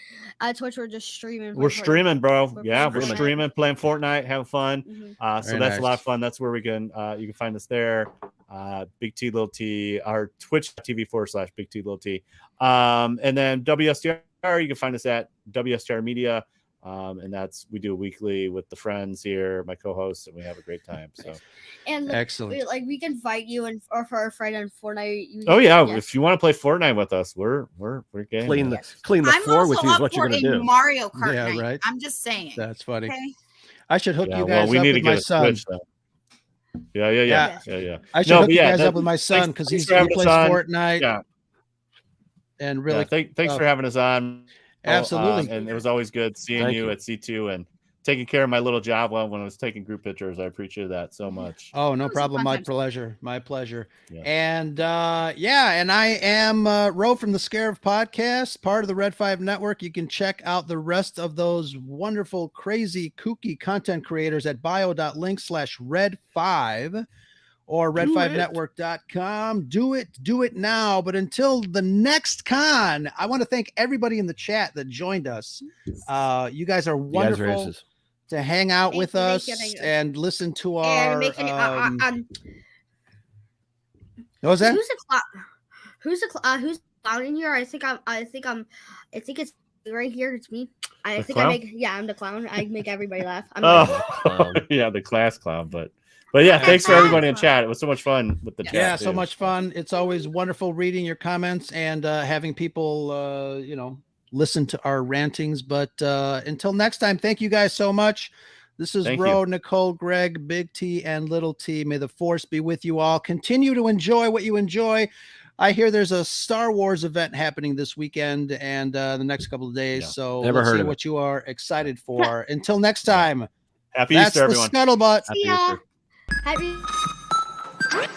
Twitch. We're just streaming. We're streaming, bro. We're playing streaming, playing Fortnite, having fun. So Very that's nice. a lot of fun. That's where you can find us there. Big T, Little T, our twitch.tv/Big T, Little T. And then WSTR, you can find us at WSTR Media. And we do weekly with the friends here, my co-hosts, and we have a great time. So excellent. We can fight you or for our friend on Fortnite. If you want to play Fortnite with us, we're game. Clean the I'm floor with also you is up what you're for going to a do. Mario Kart Yeah, night. right. I'm just saying. That's funny. Okay. I should hook you Well, guys we up need to with my get a son. Switch, though. Yeah. I should hook you guys up with my son because he plays Fortnite. Yeah. And really, thanks for having us on. Absolutely. And it was always good seeing Thank you you at C2 and taking care of my little Java when I was taking group pictures. I appreciate that so much. Oh, no was a problem. fun My time. pleasure. My pleasure. Yeah. And and I am Ro from the Scarif podcast, part of the Red 5 Network. You can check out the rest of those wonderful, crazy, kooky content creators at bio.link/red5 or red5network.com. Do it now. But until the next con, I want to thank everybody in the chat that joined us. You guys are You guys are wonderful aces. to hang out with us thank you. and listen to And our making what was that? Who's clown in here? I think it's right here. It's me. I think clown? I'm the clown. I make everybody laugh. The class clown, but yeah, thanks for everybody in chat. It was so much fun with the chat. Yeah, so too. much fun. It's always wonderful reading your comments and having people listen to our rantings. But until next time, thank you guys so much. This is Thank Ro, you. Nicole, Greg, Big T, and Little T. May the force be with you all. Continue to enjoy what you enjoy. I hear there's a Star Wars event happening this weekend and the next couple of days. Yeah. So Never let's heard see of what you are excited for. Until next time, Happy that's Easter, the everyone. scuttlebutt. Happy Yeah. Easter. Happy.